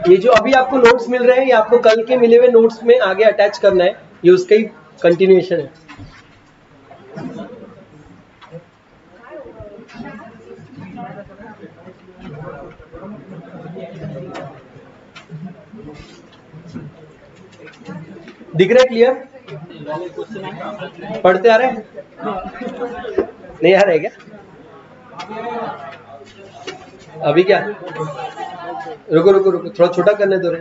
ये जो अभी आपको नोट्स मिल रहे हैं ये आपको कल के मिले हुए नोट्स में आगे अटैच करना है, ये उसका ही कंटिन्यूएशन है। दिख रहा है क्लियर? पढ़ते आ रहे हैं? नहीं आ रहे क्या? अभी क्या? रुको रुको रुको, थोड़ा छोटा करने दो रे।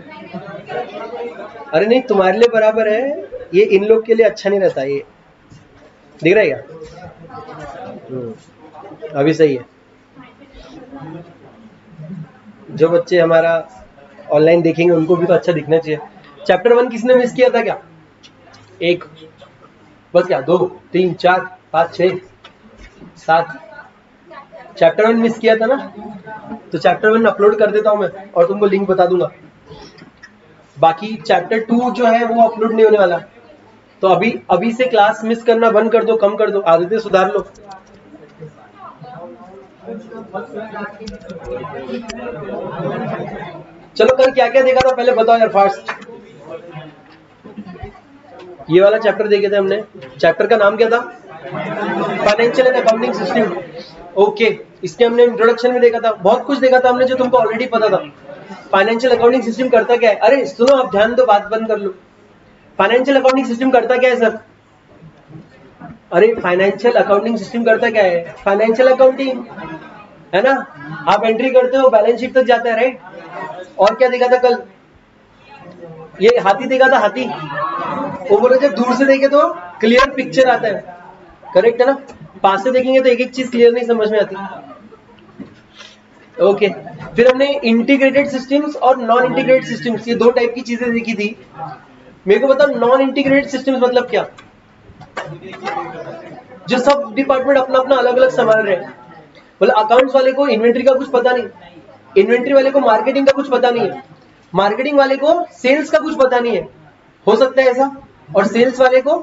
अरे नहीं, तुम्हारे लिए बराबर है, ये इन लोग के लिए अच्छा नहीं रहता। ये दिख रहा है क्या? अभी सही है। जो बच्चे हमारा ऑनलाइन देखेंगे उनको भी तो अच्छा दिखना चाहिए। चैप्टर 1 किसने मिस किया था क्या? एक बस क्या? 2 3 4 5 6 7 चैप्टर 1 मिस किया था ना, तो चैप्टर 1 अपलोड कर देता हूं मैं और तुमको लिंक बता दूंगा। बाकी चैप्टर 2 जो है वो अपलोड नहीं होने वाला, तो अभी से क्लास मिस करना बंद कर दो, कम कर दो, आदतें सुधार लो। चलो कल क्या क्या देखा था पहले बताओ यार फास्ट। ये वाला चैप्टर देखे थे हमने, चैप्टर का नाम क्या था? Financial and accounting system. Okay, इसके हमने इंट्रोडक्शन में देखा था, बहुत कुछ देखा था हमने जो तुमको ऑलरेडी पता था। फाइनेंशियल अकाउंटिंग सिस्टम करता क्या है? अरे सुनो, आप ध्यान दो, बात बंद कर लो। फाइनेंशियल अकाउंटिंग सिस्टम करता क्या है सर? अरे फाइनेंशियल अकाउंटिंग सिस्टम करता क्या है? फाइनेंशियल अकाउंटिंग है ना, आप एंट्री करते हो, बैलेंस शीट तक जाता है, राइट? और क्या देखा था कल? ये हाथी देखा था, हाथी। वो बोले जब दूर से देखे तो क्लियर पिक्चर आता है, करेक्ट है ना? पास से देखेंगे तो एक एक चीज क्लियर नहीं समझ में आती। ओके, फिर हमने इंटीग्रेटेड सिस्टम्स और नॉन इंटीग्रेटेड सिस्टम्स, ये 2 टाइप की चीजें देखी थी। मेरे को बताओ नॉन इंटीग्रेटेड सिस्टम्स मतलब क्या? जो सब डिपार्टमेंट अपना अपना अलग अलग संभाल रहे हैं। बोले अकाउंट्स वाले को इन्वेंट्री का कुछ पता नहीं, इन्वेंट्री वाले को मार्केटिंग का कुछ पता नहीं है, मार्केटिंग वाले को सेल्स का कुछ पता नहीं है, हो सकता है ऐसा? और सेल्स वाले को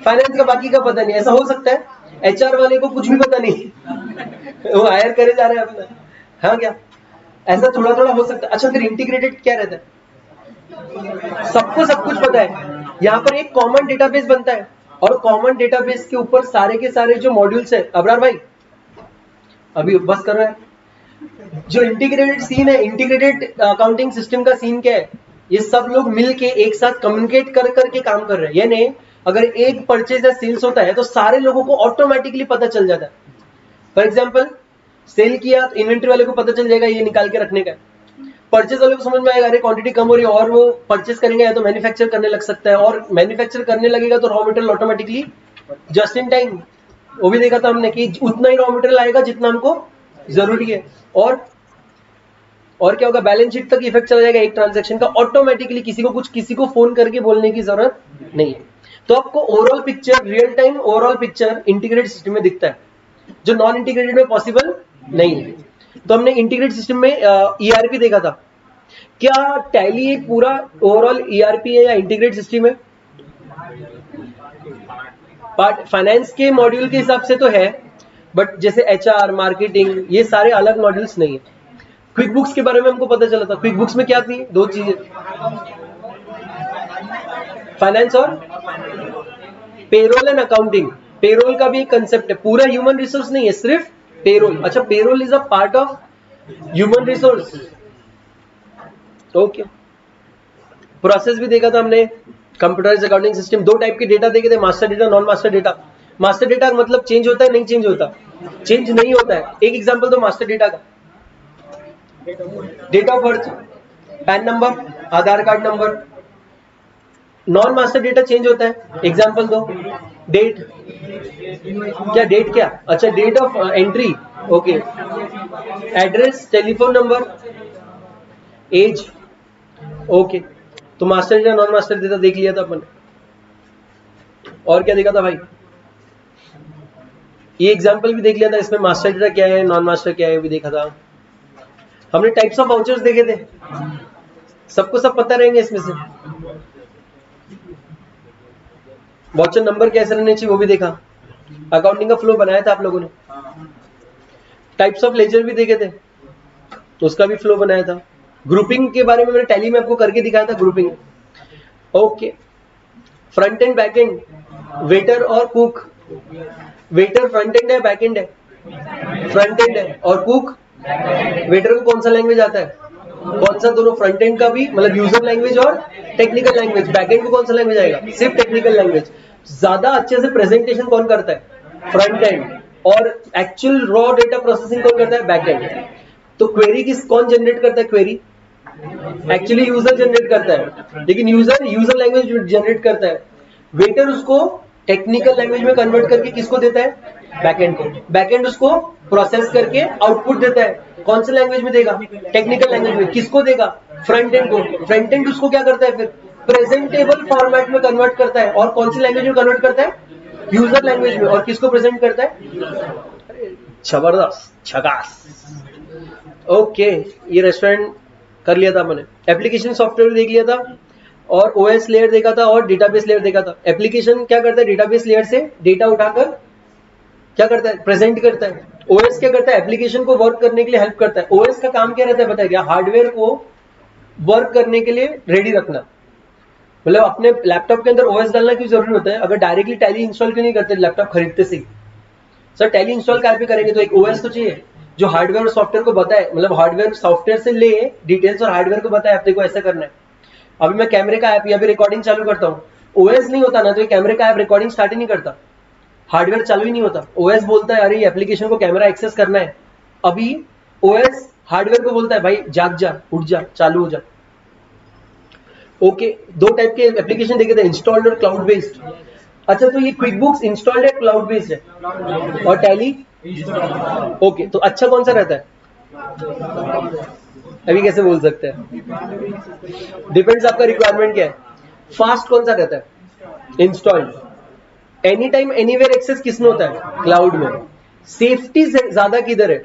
फाइनेंस का बाकी का पता नहीं, ऐसा हो सकता है? एचआर वाले को कुछ भी पता नहीं वो हायर करे जा रहे हैं अपना, हाँ क्या? ऐसा थोड़ा थोड़ा हो सकता है। अच्छा, फिर इंटीग्रेटेड क्या रहता है? सबको सब कुछ पता है। यहाँ पर एक कॉमन डेटाबेस बनता है और कॉमन डेटाबेस के ऊपर सारे के सारे जो मॉड्यूल्स है, अबरार भाई अभी बस कर रहे हैं। जो इंटीग्रेटेड सीन है, इंटीग्रेटेड अकाउंटिंग सिस्टम का सीन क्या है? ये सब लोग मिलके एक साथ कम्युनिकेट कर करके काम कर रहे हैं। यानी अगर एक परचेज या सेल्स होता है तो सारे लोगों को ऑटोमेटिकली पता चल जाता है। फॉर एग्जांपल, सेल किया तो इन्वेंट्री वाले को पता चल जाएगा ये निकाल के रखने का। परचेज वाले को समझ में आएगा अरे क्वांटिटी कम हो रही है, और वो परचेज करेंगे या तो मैन्युफैक्चर करने लग सकता है, और मैन्युफैक्चर करने लगेगा तो raw material automatically just in time, वो भी देखा था हमने कि उतना ही रॉ मटेरियल आएगा जितना हमको जरूरी है। और क्या होगा? बैलेंस शीट तक इफेक्ट चला जाएगा एक ट्रांजैक्शन का ऑटोमेटिकली, किसी को फोन करके बोलने की जरूरत नहीं है। तो आपको overall picture, real time overall picture integrated system में दिखता है, जो नॉन इंटीग्रेटेड में पॉसिबल नहीं है। तो हमने इंटीग्रेटेड सिस्टम में ईआरपी देखा था। क्या टैली एक पूरा ओवरऑल ईआरपी है या इंटीग्रेटेड सिस्टम है? पार्ट फाइनेंस के मॉड्यूल के हिसाब से तो है, बट जैसे एचआर, मार्केटिंग, ये सारे अलग मॉड्यूल्स नहीं है। क्विक बुक्स के बारे में हमको पता चला था। क्विक बुक्स में क्या थी? 2 चीजें, फाइनेंस और पेरोल एंड अकाउंटिंग। पेरोल का भी एक कंसेप्ट है, पूरा ह्यूमन रिसोर्स नहीं है, सिर्फ पेरोल। अच्छा, payroll is a part of human resource. Okay, process भी देखा था हमने। कंप्यूटराइज्ड अकाउंटिंग सिस्टम, 2 टाइप के डेटा देखे थे, master data, non master data. Master data का मतलब चेंज होता है, नहीं चेंज होता? चेंज नहीं होता है। एक एग्जांपल दो मास्टर डेटा का। Date of birth, PAN number, Aadhaar card number. Non master data change होता है, एग्जांपल दो। डेट, क्या डेट? क्या? अच्छा, date of entry, okay. Address, telephone number, age, okay. तो master data, non master data देख लिया था अपन। और क्या देखा था भाई? ये एग्जांपल भी देख लिया था, इसमें मास्टर डेटा क्या है, नॉन मास्टर क्या है भी देखा था हमने। टाइप्स ऑफ वाउचर्स देखे थे, सबको सब पता रहेंगे इसमें से। वाउचर नंबर कैसे रहने चाहिए वो भी देखा। अकाउंटिंग का फ्लो बनाया था आप लोगों ने। टाइप्स ऑफ लेजर भी देखे थे, तो उसका भी फ्लो बनाया था। ग्रुपिंग के बारे में मैंने टैली में आपको करके दिखाया था, grouping. Okay, front end back and, waiter और कुक। वेटर फ्रंट एंड है बैक एंड है? फ्रंट एंड है। और कुक? वेटर को कौन सा लैंग्वेज आता है? कौन सा? दोनों, फ्रंट एंड का भी, मतलब यूजर लैंग्वेज और टेक्निकल लैंग्वेज। बैक एंड को कौन सा लैंग्वेज आएगा? सिर्फ टेक्निकल लैंग्वेज। ज्यादा अच्छे से प्रेजेंटेशन कौन करता है? Front end. और एक्चुअल रॉ डेटा प्रोसेसिंग कौन करता है? Back and. तो क्वेरी कौन जनरेट करता है? क्वेरी एक्चुअली यूजर जनरेट करता है, लेकिन यूजर लैंग्वेज जनरेट करता है। वेटर उसको टेक्निकल लैंग्वेज में कन्वर्ट करके किसको देता है? बैकएंड को। बैकएंड उसको प्रोसेस करके आउटपुट देता है। कौन से लैंग्वेज में देगा? टेक्निकल लैंग्वेज में। किसको देगा? फ्रंट एंड को। फ्रंट एंड उसको क्या करता है फिर? प्रेजेंटेबल फॉर्मेट में कन्वर्ट करता है। और कौन सी लैंग्वेज में कन्वर्ट करता है? यूजर लैंग्वेज में। और किसको प्रेजेंट करता है? जबरदस्त, झकास। ओके, ये रेस्टोरेंट कर लिया था मैंने। एप्लीकेशन सॉफ्टवेयर देख लिया था, और ओएस लेयर देखा था, और डेटाबेस लेयर देखा था। एप्लीकेशन क्या करता है? डेटाबेस लेयर से डेटा उठाकर क्या करता है? प्रेजेंट करता है। ओएस क्या करता है? एप्लीकेशन को वर्क करने के लिए हेल्प करता है। ओएस का काम क्या रहता है बताया? क्या हार्डवेयर को वर्क करने के लिए रेडी रखना। मतलब अपने लैपटॉप के अंदर ओएस डालना क्यों जरूरी होता है? अगर डायरेक्टली टैली इंस्टॉल क्यों नहीं करते लैपटॉप खरीदते से? सर टैली इंस्टॉल क्या पे करेंगे? तो एक ओएस तो चाहिए जो हार्डवेयर और सॉफ्टवेयर को बताए, मतलब हार्डवेयर सॉफ्टवेयर से ले डिटेल्स और हार्डवेयर को बताए अपने को ऐसा करना है। अभी मैं कैमरे का ऐप या फिर रिकॉर्डिंग चालू करता हूँ, ओएस नहीं होता ना, तो ये कैमरे का ऐप रिकॉर्डिंग स्टार्ट ही नहीं करता, हार्डवेयर चालू ही नहीं होता। ओएस बोलता है अरे ये एप्लीकेशन को कैमरा एक्सेस करना है, अभी ओएस हार्डवेयर को बोलता है भाई जाग जा, उठ जा, चालू हो जा। ओके, दो टाइप के एप्लीकेशन देखे थे, इंस्टॉल्ड और क्लाउड बेस्ड। अच्छा, तो ये क्विक बुक्स इंस्टॉल्ड है, क्लाउड बेस्ड है? और टैली? ओके, तो अच्छा कौन सा रहता है? अभी कैसे बोल सकते हैं? डिपेंड्स आपका रिक्वायरमेंट क्या है। फास्ट कौन सा रहता है? Installed. Any time anywhere access किसमें होता है? क्लाउड में। सेफ्टी ज्यादा किधर है?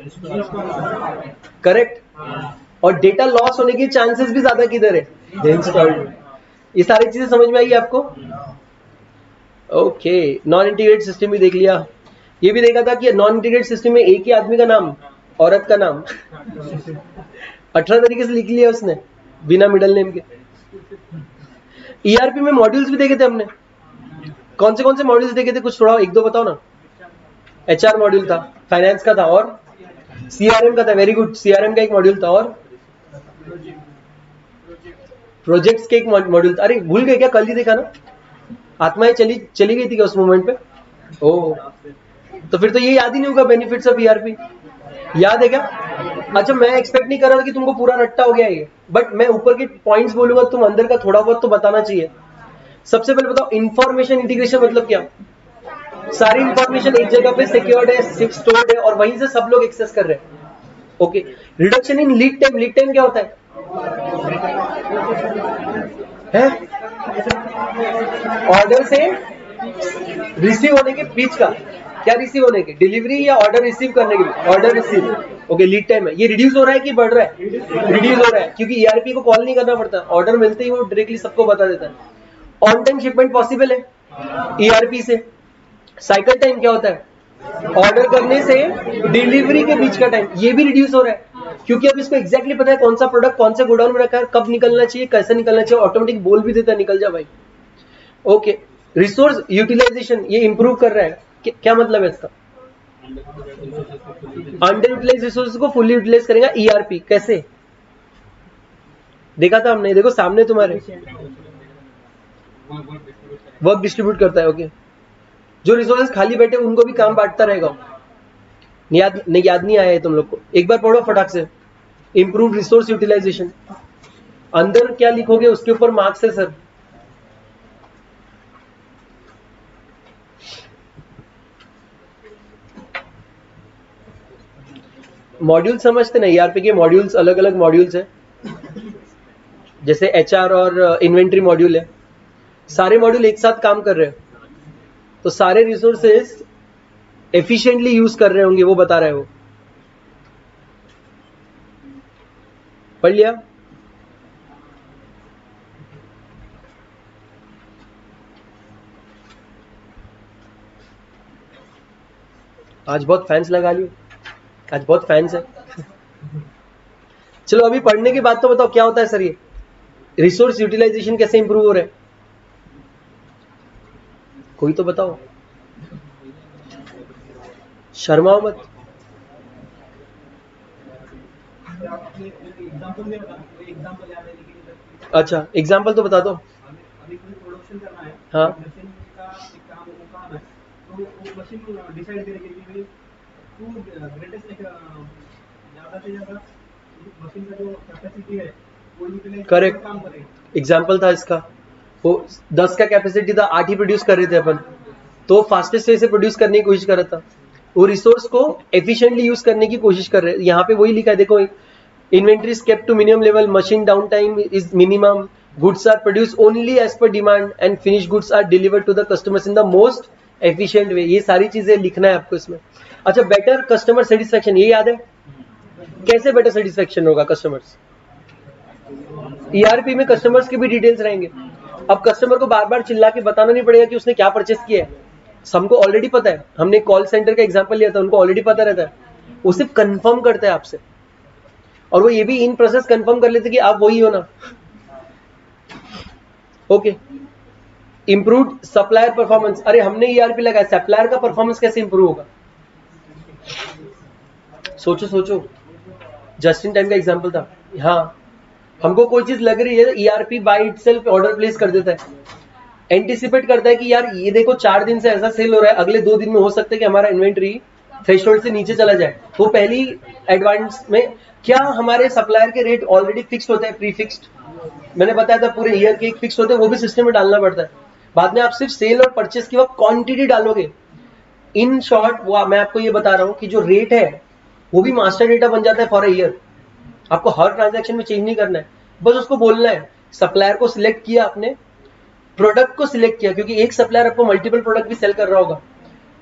करेक्ट। और डेटा लॉस होने के चांसेस भी ज्यादा किधर है? इंस्टॉल्ड। ये सारी चीजें समझ में आई आपको? ओके, नॉन इंटीग्रेटेड सिस्टम भी देख लिया। ये भी देखा था कि नॉन इंटीग्रेटेड सिस्टम में एक ही आदमी का नाम, औरत का नाम 18 तरीके से लिख लिया उसने बिना मिडल नेम के। ईआरपी में मॉड्यूल्स भी देखे थे हमने। कौन से मॉड्यूल्स देखे थे? कुछ थोड़ा एक दो बताओ ना। एचआर मॉड्यूल था, फाइनेंस का था, और सीआरएम का था। वेरी गुड, सीआरएम का एक मॉड्यूल था, और प्रोजेक्ट्स के एक मॉड्यूल था। अरे भूल गए क्या? कल ही देखा ना, आत्माएं चली गई थी क्या उस मोमेंट पे? ओ, तो फिर तो ये याद ही नहीं होगा बेनिफिट्स ऑफ ईआरपी। याद है क्या? अच्छा, मैं एक्सपेक्ट नहीं कर रहा था कि तुमको पूरा रट्टा हो गया ये, बट मैं ऊपर के पॉइंट्स बोलूंगा, तुम अंदर का थोड़ा बहुत तो बताना चाहिए। सबसे पहले बताओ, इंफॉर्मेशन इंटीग्रेशन मतलब क्या? सारी इंफॉर्मेशन एक जगह पे सिक्योर्ड है, स्टोर्ड है, और वहीं से सब लोग एक्सेस कर रहे हैं। Okay, reduction in lead time. Lead time क्या होता है? ऑर्डर से रिसीव होने के बीच का। क्या रिसीव होने के? डिलीवरी या ऑर्डर रिसीव करने के लिए? Order receive. Okay, lead time है। ये रिड्यूस हो रहा है कि बढ़ रहा है? रिड्यूस हो रहा है, क्योंकि ईआरपी को कॉल नहीं करना पड़ता, ऑर्डर मिलते ही वो डायरेक्टली सबको बता देता है। ऑन टाइम शिपमेंट पॉसिबल है ईआरपी से। साइकिल टाइम क्या होता है? ऑर्डर करने से डिलीवरी के बीच का टाइम, ये भी रिड्यूस हो रहा है, क्योंकि अब इसको एग्जैक्टली पता है कौन सा प्रोडक्ट कौन से गोडाउन में रखा है, कब निकलना चाहिए, कैसे निकलना चाहिए, ऑटोमेटिक बोल भी देता है निकल जा भाई। ओके, रिसोर्स यूटिलाइजेशन ये इंप्रूव कर रहा है। क्या मतलब है इसका? अंडर यूटिलाइज रिसोर्स को फुली यूटिलाइज करेगा ईआरपी। कैसे? देखा था हमने, देखो सामने तुम्हारे, वर्क डिस्ट्रीब्यूट करता है। ओके, जो रिसोर्सेज खाली बैठे उनको भी काम बांटता रहेगा। याद नहीं आया है तुम लोग को? एक बार पढ़ो फटाक से। इंप्रूव रिसोर्स यूटिलाइजेशन, अंदर क्या लिखोगे उसके ऊपर मार्क्स है सर। मॉड्यूल समझते ना? ईआरपी के मॉड्यूल्स अलग अलग मॉड्यूल्स है, जैसे एचआर और इन्वेंट्री मॉड्यूल है। सारे मॉड्यूल एक साथ काम कर रहे हैं, तो सारे रिसोर्सेज एफिशिएंटली यूज कर रहे होंगे, वो बता रहे हो। पढ़ लिया? आज बहुत फैंस लगा लियो, आज बहुत फैंस है। चलो अभी पढ़ने के बाद तो बताओ क्या होता है सर, ये रिसोर्स यूटिलाइजेशन कैसे इंप्रूव हो रहा है, कोई तो बताओ, शर्माओ मत। अच्छा एग्जाम्पल तो बता दो। अभी कोई प्रोडक्शन करना है, हाँ मशीन का एक काम वो काम है, तो वो मशीन डिसाइड करेगी कि भाई टू ग्रेटेस्ट ज्यादा से ज्यादा मशीन का जो कैपेसिटी है वो यूटिलाइज करेक्ट, काम करे। एग्जाम्पल था इसका, वो 10 का कैपेसिटी था, 8 ही प्रोड्यूस कर रहे थे अपन, तो फास्टेस्ट वे से प्रोड्यूस करने की कोशिश कर रहा था, वो रिसोर्स को एफिशिएंटली यूज करने की कोशिश कर रहे हैं। यहाँ पे वही लिखा है देखो, inventory is kept to minimum level, machine down time is minimum, goods are produce only as per demand and finish goods are delivered to the customers in the most efficient way. ये सारी चीजें लिखना है आपको इसमें। अच्छा better customer satisfaction, ये याद है कैसे बेटर सेटिस्फेक्शन होगा कस्टमर्स, ईआरपी में कस्टमर्स की भी डिटेल्स रहेंगे। अब कस्टमर को बार बार चिल्ला के बताना नहीं पड़ेगा कि उसने क्या परचेस किया है, हमको ऑलरेडी पता है, हमने कॉल सेंटर का एग्जांपल लिया था, उनको ऑलरेडी पता रहता है, वो सिर्फ कंफर्म करता है आपसे, और वो ये भी इन प्रोसेस कंफर्म कर लेते कि आप वही हो ना। ओके, इंप्रूव्ड सप्लायर परफॉर्मेंस, अरे हमने ईआरपी लगाया, सप्लायर का परफॉर्मेंस कैसे इंप्रूव होगा, सोचो सोचो, जस्ट इन टाइम का एग्जांपल था। हाँ हमको कोई चीज लग रही है, ERP by itself order place कर देता है, एंटिसिपेट करता है कि यार ये देखो 4 दिन से ऐसा सेल हो रहा है, अगले 2 दिन में हो सकता है कि हमारा इन्वेंट्री थ्रेशोल्ड से नीचे चला जाए, तो पहली एडवांस में क्या हमारे सप्लायर के रेट ऑलरेडी फिक्स्ड होते हैं, प्री फिक्स्ड, मैंने बताया था पूरे ईयर के एक फिक्स्ड होते हैं, वो भी सिस्टम में डालना पड़ता है, बाद में आप सिर्फ सेल और परचेस की वक्त क्वांटिटी डालोगे। इन शॉर्ट वो मैं आपको ये बता रहा हूँ कि जो रेट है वो भी मास्टर डेटा बन जाता है फॉर अ ईयर, आपको हर ट्रांजैक्शन में चेंज नहीं करना है, बस उसको बोलना है। सप्लायर को सिलेक्ट किया आपने, प्रोडक्ट को सिलेक्ट किया, क्योंकि एक सप्लायर आपको मल्टीपल प्रोडक्ट भी सेल कर रहा होगा,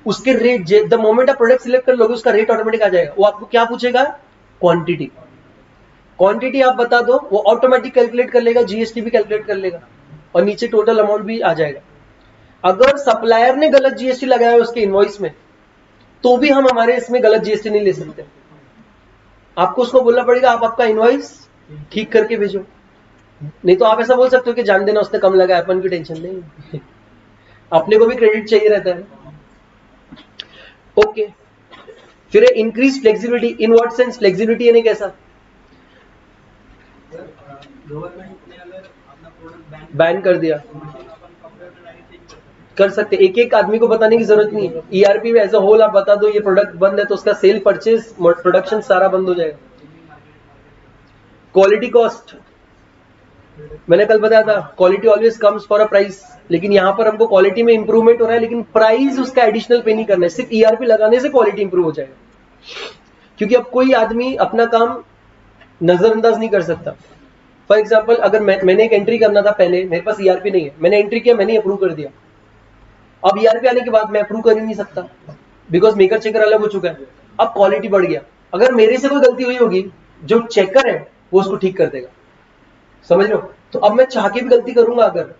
उसके रेट द मोमेंट आप प्रोडक्ट सिलेक्ट कर लोगे उसका रेट ऑटोमेटिक आ जाएगा। वो आपको क्या पूछेगा, क्वांटिटी, क्वांटिटी आप बता दो, वो ऑटोमेटिक कैलकुलेट कर लेगा, जीएसटी भी कैलकुलेट कर लेगा, और नीचे टोटल अमाउंट भी आ जाएगा। अगर सप्लायर ने गलत जीएसटी लगाया है उसके इनवॉइस में, तो भी हम हमारे इसमें गलत जीएसटी नहीं ले सकते, आपको उसको बोलना पड़ेगा आप आपका इनवॉइस ठीक करके भेजो, नहीं तो आप ऐसा बोल सकते हो कि जान देना उसने कम लगाया, अपन की टेंशन नहीं, अपने को भी क्रेडिट चाहिए रहता है। ओके, फिर increase flexibility, in what sense flexibility यानी कैसा, गवर्नमेंट ने अगर अपना प्रोडक्ट बैन कर दिया, चेंज कर सकते, एक एक आदमी को बताने की जरूरत नहीं है, ईआरपी में एज अ होल आप बता दो ये प्रोडक्ट बंद है, तो उसका सेल परचेज प्रोडक्शन सारा बंद हो जाएगा। क्वालिटी कॉस्ट, मैंने कल बताया था quality always comes for a price, लेकिन यहाँ पर हमको क्वालिटी में इंप्रूवमेंट हो रहा है, लेकिन प्राइस उसका एडिशनल पे नहीं करना है, सिर्फ ईआरपी लगाने से क्वालिटी इंप्रूव हो जाएगा, क्योंकि अब कोई आदमी अपना काम नजरअंदाज नहीं कर सकता। फॉर एग्जाम्पल अगर मैंने एक एंट्री करना था, पहले मेरे पास ईआरपी नहीं है, मैंने एंट्री किया, मैंने अप्रूव कर दिया, अब ईआरपी आने के बाद मैं अप्रूव कर ही नहीं सकता, बिकॉज मेकर चेकर अलग हो चुका है, अब क्वालिटी बढ़ गया, अगर मेरे से कोई गलती हुई होगी, जो चेकर है वो उसको ठीक कर देगा, समझ लो, तो अब मैं चाह के भी गलती करूंगा अगर,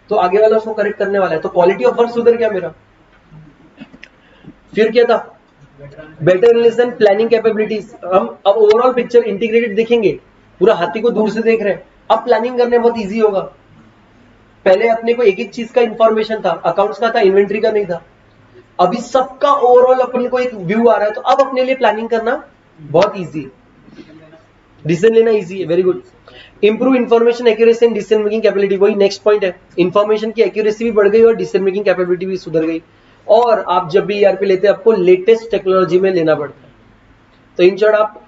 तो आगे वाला उसको करेक्ट करने वाला है, तो क्वालिटी ऑफ वर्क सुधर गया मेरा। फिर क्या था, बेटर एनालिसिस प्लानिंग कैपेबिलिटीज, हम अब ओवरऑल पिक्चर इंटीग्रेटेड देखेंगे, पूरा हाथी को दूर से देख रहे हैं, अब प्लानिंग करने बहुत इजी होगा। पहले अपने को एक एक चीज का इंफॉर्मेशन था, अकाउंट्स का था, इन्वेंट्री का नहीं था, अभी सबका ओवरऑल अपने को एक व्यू आ रहा है, तो अब अपने लिए प्लानिंग करना बहुत इजी है, डिसीजन लेना इजी है, very good. Improve information accuracy and decision making capability, वही नेक्स्ट पॉइंट है, इन्फॉर्मेशन की एक्यूरेसी भी बढ़ गई और डिसीजन मेकिंग कैपेबिलिटी भी सुधर गई, और आप जब भी ईआरपी लेते हैं आपको लेटेस्ट टेक्नोलॉजी में लेना पड़ता है, तो इन शॉर्ट आप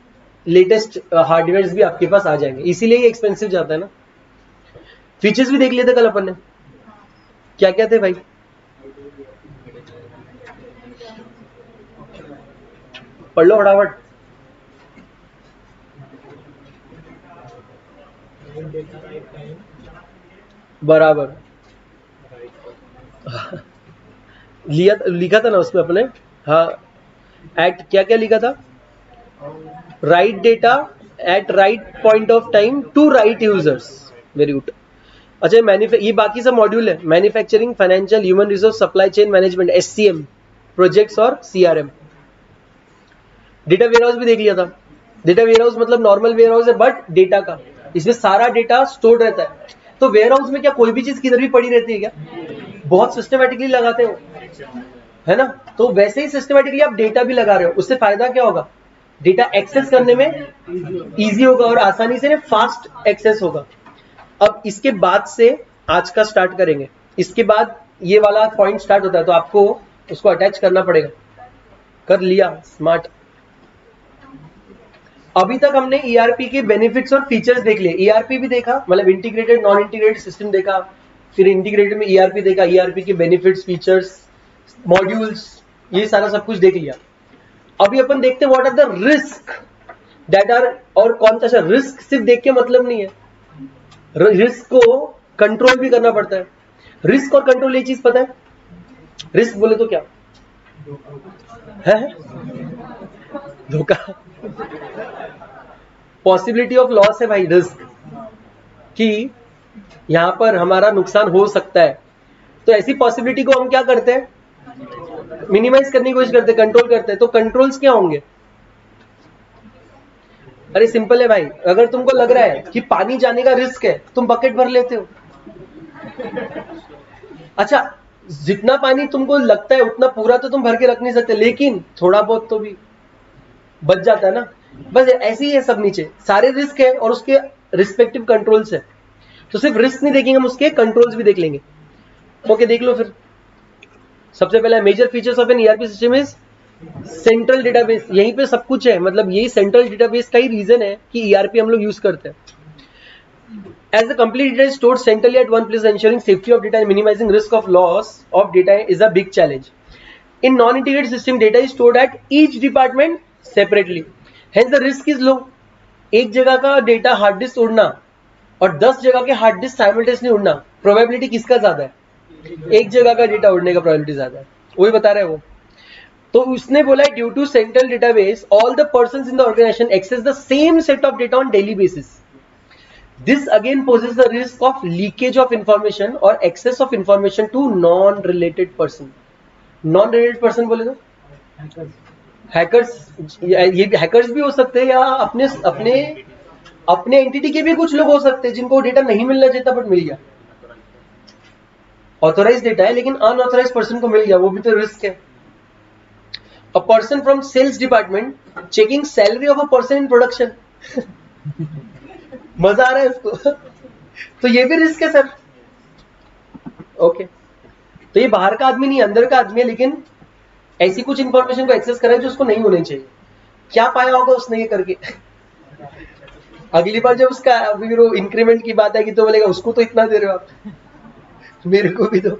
लेटेस्ट हार्डवेयर भी आपके पास आ जाएंगे, इसीलिए ये एक्सपेंसिव जाता है ना। फीचर्स भी देख लेते कल अपन ने, क्या क्या थे भाई, पढ़ लो फटाफट। बराबर लिखा था ना उसमें अपने, हाँ एट क्या क्या लिखा था, right data at right point of time to right users, very good. अच्छा ये बाकी सब मॉड्यूल है, manufacturing, financial, human resource, supply chain management, SCM, projects और सीआरएम। डेटा वेयरहाउस भी देख लिया था, डेटा वेयर हाउस मतलब नॉर्मल वेयर हाउस है बट डेटा का, इसमें सारा डेटा स्टोर रहता है। तो वेयर हाउस में क्या कोई भी चीज किधर भी पड़ी रहती है क्या? बहुत सिस्टमेटिकली लगाते हो, है ना? तो वैसे ही सिस्टमेटिकली आप डेटा भी लगा रहे हो, उससे फायदा क्या होगा? डेटा एक्सेस करने में इजी होगा और आसानी से फास्ट एक्सेस होगा। अब इसके बाद से आज का स्टार्ट करेंगे, इसके बाद ये वाला पॉइंट स्टार्ट होता है तो आपको उसको अटैच करना पड़ेगा। कर लिया, स्मार्ट। अभी तक हमने ईआरपी के बेनिफिट्स और फीचर्स देख लिए। ईआरपी भी देखा, मतलब इंटीग्रेटेड नॉन इंटीग्रेटेड सिस्टम देखा, फिर इंटीग्रेटेड में ईआरपी देखा, ईआरपी के बेनिफिट्स, फीचर्स, मॉड्यूल्स, ये सारा सब कुछ देख लिया। अभी अपन देखते हैं what are the risk that are, और कौन सा रिस्क सिर्फ देख के मतलब नहीं है, रिस्क को कंट्रोल भी करना पड़ता है। रिस्क और कंट्रोल ये चीज पता है? रिस्क बोले तो क्या है? धोखा, पॉसिबिलिटी ऑफ लॉस है भाई रिस्क, कि यहां पर हमारा नुकसान हो सकता है। तो ऐसी पॉसिबिलिटी को हम क्या करते हैं? मिनिमाइज करने की कोशिश करते हैं, कंट्रोल करते हैं। तो कंट्रोल्स क्या होंगे? अरे सिंपल है भाई, अगर तुमको लग रहा है कि पानी जाने का रिस्क है, तुम बकेट भर लेते हो। अच्छा, जितना पानी तुमको लगता है उतना पूरा तो तुम भर के रख नहीं सकते, लेकिन थोड़ा बहुत तो भी बच जाता है ना। बस ऐसे ही है सब, नीचे सारे रिस्क है और उसके रिस्पेक्टिव कंट्रोल्स है। तो सिर्फ रिस्क नहीं देखेंगे हम, उसके कंट्रोल्स भी देख लेंगे। ओके, देख लो फिर। सबसे पहला major features of an ERP system is central database. यहीं पे सब कुछ है, मतलब यही सेंट्रल डेटाबेस का ही रीजन है कि ईआरपी हम लोग यूज करते हैं। As the complete data is stored centrally at one place, ensuring safety of data and minimizing risk of loss of data is a big challenge. In non-integrated system, data is stored at each department separately. Hence, the risk is low. एक जगह का data hard disk उड़ना और 10 जगह के hard disk simultaneously उड़ना, probability किसका ज्यादा है? एक जगह का डेटा उड़ने का प्रोबेबिलिटी ज्यादा है। वही बता रहा है वो। तो उसने बोला है due to central database all the persons in the organisation access the same set of data on daily basis. This again poses the risk of leakage of information or access of information to non-related person. Non-related person बोले तो hackers, ये hackers भी हो सकते हैं या अपने अपने अपने एंटिटी के भी कुछ लोग हो सकते हैं जिनको डेटा नहीं मिलना चाहिए बट मिल गया। ऑथोराइज डेटा है लेकिन अनऑथोराइज पर्सन को मिल गया, वो भी तो रिस्क है। A person from sales department checking salary of a person in production. मजा आ रहा है उसको। तो ये भी रिस्क है सर। ओके, तो ये बाहर का आदमी नहीं, अंदर का आदमी है, लेकिन ऐसी कुछ इंफॉर्मेशन को एक्सेस करा है जो उसको नहीं होनी चाहिए। क्या पाया होगा उसने ये करके? अगली बार जब उसका वो इंक्रीमेंट की बात आएगी तो बोलेगा उसको तो इतना दे रहे हो आप, मेरे को भी दो।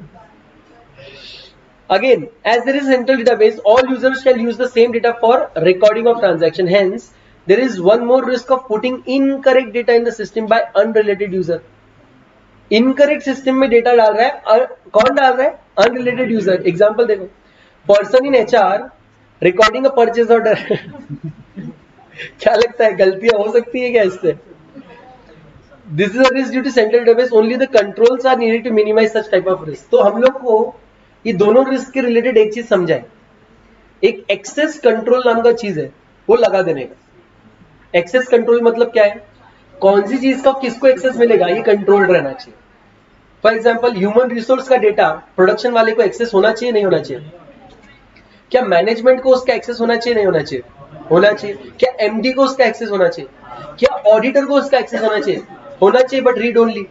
Again, as there is a central database, all users shall use the same data for recording of transaction. Hence, there is one more risk of putting incorrect data in the system by unrelated user. Incorrect system में data डाल रहा है, कौन डाल रहा है? Unrelated user. Example देखो, person in HR recording a purchase order. क्या लगता है गलतियां हो सकती है क्या इससे? This is a risk due to central database. Only the controls are needed to minimize such type of risk. तो हम लोग को ये दोनों रिस्क के रिलेटेड एक चीज समझाए, एक एक्सेस कंट्रोल नाम का चीज है वो लगा देने का। एक्सेस कंट्रोल मतलब क्या है? कौन सी चीज का किसको एक्सेस मिलेगा ये कंट्रोल रहना चाहिए। फॉर एग्जांपल, ह्यूमन रिसोर्स का डेटा प्रोडक्शन वाले को एक्सेस होना चाहिए, नहीं होना चाहिए? क्या मैनेजमेंट को उसका एक्सेस होना चाहिए, नहीं होना चाहिए? होना चाहिए। क्या एमडी को उसका एक्सेस होना चाहिए? क्या ऑडिटर को उसका एक्सेस होना चाहिए? होना चाहिए, but read only.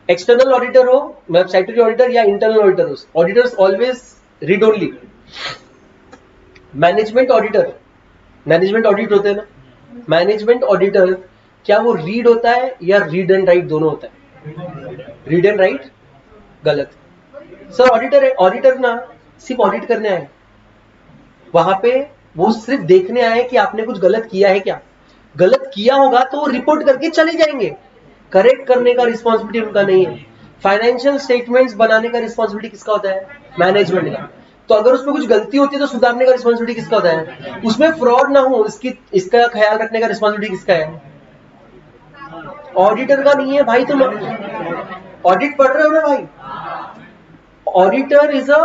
External auditor हो, मतलब स्टैट्यूटरी ऑडिटर या इंटरनल ऑडिटर हो, auditors always read only. Management auditor, management audit होते हैं ना, मैनेजमेंट ऑडिटर क्या वो रीड होता है या रीड एंड राइट दोनों होता है? रीड एंड राइट गलत। सर ऑडिटर है, ऑडिटर ना सिर्फ ऑडिट करने आए, वहां पे वो सिर्फ देखने आए कि आपने कुछ गलत किया है क्या। गलत किया होगा तो वो रिपोर्ट करके चले जाएंगे, करेक्ट करने का रिस्पॉन्सिबिलिटी उनका नहीं है। फाइनेंशियल स्टेटमेंट्स बनाने का रिस्पॉन्सिबिलिटी किसका होता है? मैनेजमेंट का। तो अगर उसमें कुछ गलती होती है तो सुधारने का रिस्पॉन्सिबिलिटी किसका होता है? उसमें फ्रॉड ना हो इसका ख्याल रखने का रिस्पॉन्सिबिलिटी किसका है? ऑडिटर का नहीं है भाई। तुम ऑडिट पढ़ रहे हो ना भाई, auditor is a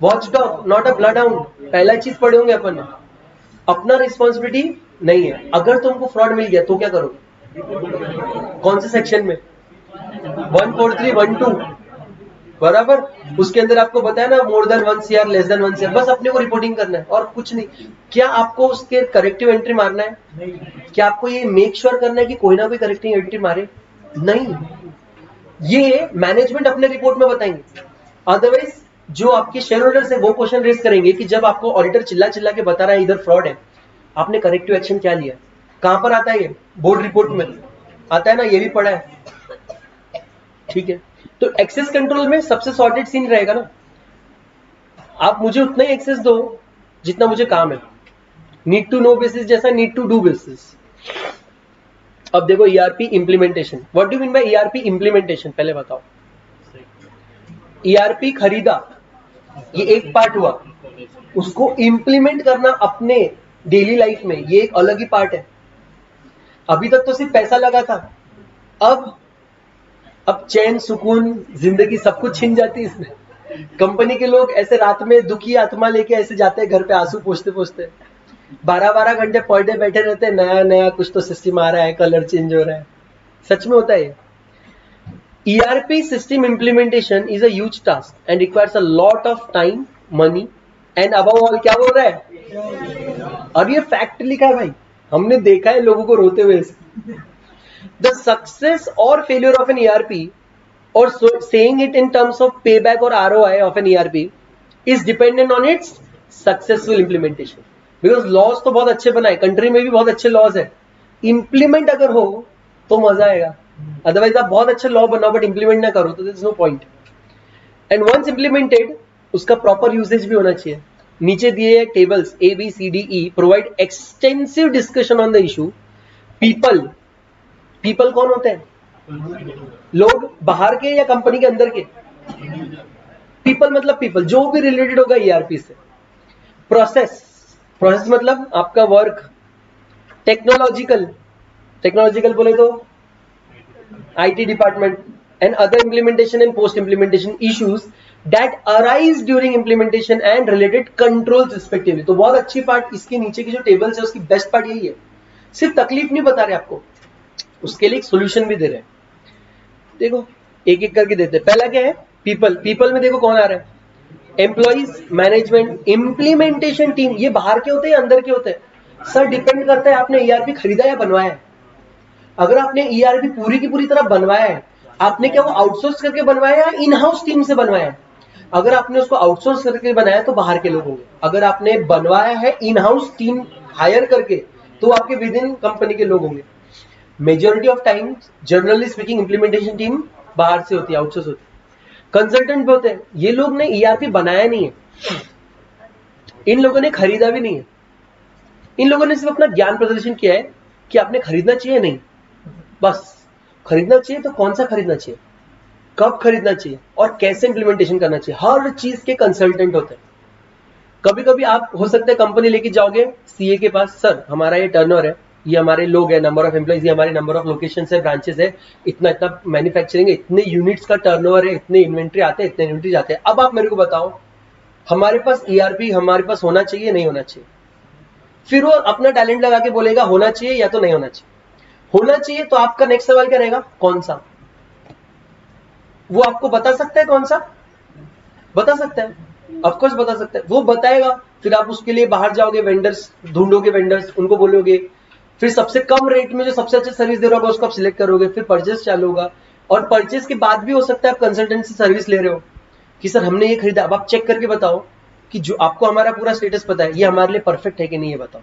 watchdog not a blood hound. पहला चीज पढ़े होंगे अपन, अपना रिस्पॉन्सिबिलिटी नहीं है। अगर तुमको फ्रॉड मिल गया तो क्या करोगे? कौन से सेक्शन में? 14312 बराबर। उसके अंदर आपको बताया ना, more than 1 CR less than 1 CR, बस अपने को रिपोर्टिंग करना है और कुछ नहीं। क्या आपको उसके करेक्टिव एंट्री मारना है? क्या आपको ये मेक श्योर करना है कि कोई ना कोई करेक्टिव एंट्री मारे? नहीं, ये मैनेजमेंट अपने रिपोर्ट में बताएंगे। अदरवाइज जो आपके शेयर होल्डर्स है वो क्वेश्चन रेज करेंगे कि जब आपको ऑडिटर चिल्ला चिल्ला के बता रहा है इधर फ्रॉड है, आपने करेक्टिव एक्शन क्या लिया? कहां पर आता है ये? बोर्ड रिपोर्ट में आता है ना, ये भी पढ़ा है, ठीक है। तो एक्सेस कंट्रोल में सबसे सॉर्टेड सीन रहेगा ना, आप मुझे उतना ही एक्सेस दो जितना मुझे काम है। नीड टू नो बेसिस जैसा नीड टू डू बेसिस। अब देखो ERP implementation, what do mean by ERP implementation? पहले बताओ। ईआरपी खरीदा, ये एक पार्ट हुआ, उसको इंप्लीमेंट करना अपने डेली लाइफ में, ये एक अलग ही पार्ट है। अभी तक तो सिर्फ पैसा लगा था, अब चैन सुकून जिंदगी सब कुछ छिन जाती है इसमें। कंपनी के लोग ऐसे रात में दुखी आत्मा लेके ऐसे जाते हैं घर पे, आंसू पोंछते पोंछते 12-12 घंटे पर डे बैठे रहते हैं, नया नया कुछ तो सिस्टम आ रहा है, कलर चेंज हो रहा है। सच में होता है। ERP system implementation is a huge task and requires a lot of time, money and above all क्या बोल रहा है? और ये फैक्ट लिखा है भाई, हमने देखा है लोगों को रोते हुए। The success or failure of an ERP or saying it in terms of payback or ROI of an ERP is dependent on its successful implementation. Because laws तो बहुत अच्छे बनाए, कंट्री में भी बहुत अच्छे laws है, implement अगर हो तो मजा आएगा। अदरवाइज आप बहुत अच्छे लॉ बनाओ बट इंप्लीमेंट ना करो तो there is no point. And once implemented उसका प्रॉपर यूसेज भी होना चाहिए। नीचे दिए tables ABCDE provide extensive discussion on the issue. People कौन होते हैं? लोग बाहर के या कंपनी के अंदर के? पीपल मतलब पीपल जो भी रिलेटेड होगा ERP से। प्रोसेस मतलब आपका वर्क। टेक्नोलॉजिकल बोले तो IT department and other implementation and post implementation issues that arise during implementation and related controls respectively। तो बहुत अच्छी पार्ट इसके नीचे की जो टेबल्स है उसकी बेस्ट पार्ट यही है, सिर्फ तकलीफ नहीं बता रहे आपको, उसके लिए एक सोल्यूशन भी दे रहे हैं। देखो एक एक करके देते हैं। पहला क्या है? पीपल में देखो कौन आ रहा है? Employees, management, implementation team. ये बाहर के होते हैं या अंदर के होते हैं? सर डिपेंड करता है आपने ERP खरीदा या बनवाया है। अगर आपने ERP पूरी की पूरी तरह बनवाया है, आपने क्या वो आउटसोर्स करके बनवाया है या इन हाउस टीम से बनवाया है? अगर आपने उसको आउटसोर्स करके बनाया तो बाहर के लोग होंगे, अगर आपने बनवाया है इन हाउस टीम हायर करके तो आपके विद इन कंपनी के लोग होंगे। Majority of time generally speaking implementation team बाहर से होती है, आउटसोर्स होती है। कंसल्टेंट भी होते हैं, ये लोग ने ERP बनाया नहीं है, इन लोगों ने खरीदा भी नहीं है, इन लोगों ने सिर्फ अपना ज्ञान प्रदर्शन किया है कि आपने खरीदना चाहिए, नहीं बस खरीदना चाहिए तो कौन सा खरीदना चाहिए, कब खरीदना चाहिए और कैसे इंप्लीमेंटेशन करना चाहिए, हर चीज के कंसल्टेंट होते हैं। कभी कभी आप हो सकता है कंपनी लेके जाओगे CA के पास, सर हमारा ये टर्नओवर है, ये हमारे लोग है, नंबर ऑफ एम्प्लॉइज, ये हमारे नंबर ऑफ लोकेशन है, ब्रांचेस है, इतना इतना मैन्युफैक्चरिंग है, इतने यूनिट्स का टर्नओवर है, इतने इन्वेंट्री आते हैं, इतने इन्वेंट्री जाते हैं। अब आप मेरे को बताओ हमारे पास ERP हमारे पास होना चाहिए नहीं होना चाहिए? फिर वो अपना टैलेंट लगा के बोलेगा होना चाहिए या तो नहीं होना चाहिए। होना चाहिए तो आपका नेक्स्ट सवाल क्या रहेगा? कौन सा? वो आपको बता सकता है कौन सा? बता सकता है, ऑफ कोर्स बता सकता है, वो बताएगा। फिर आप उसके लिए बाहर जाओगे, वेंडर्स ढूंढोगे, वेंडर्स उनको बोलोगे, फिर सबसे कम रेट में जो सबसे अच्छा सर्विस दे रहा होगा उसको आप सिलेक्ट करोगे, फिर परचेस चालू होगा। और परचेस के बाद भी हो सकता है आप कंसल्टेंसी सर्विस ले रहे हो कि सर हमने ये खरीदा, अब आप चेक करके बताओ कि जो आपको हमारा पूरा स्टेटस पता है ये हमारे लिए परफेक्ट है कि नहीं, ये बताओ।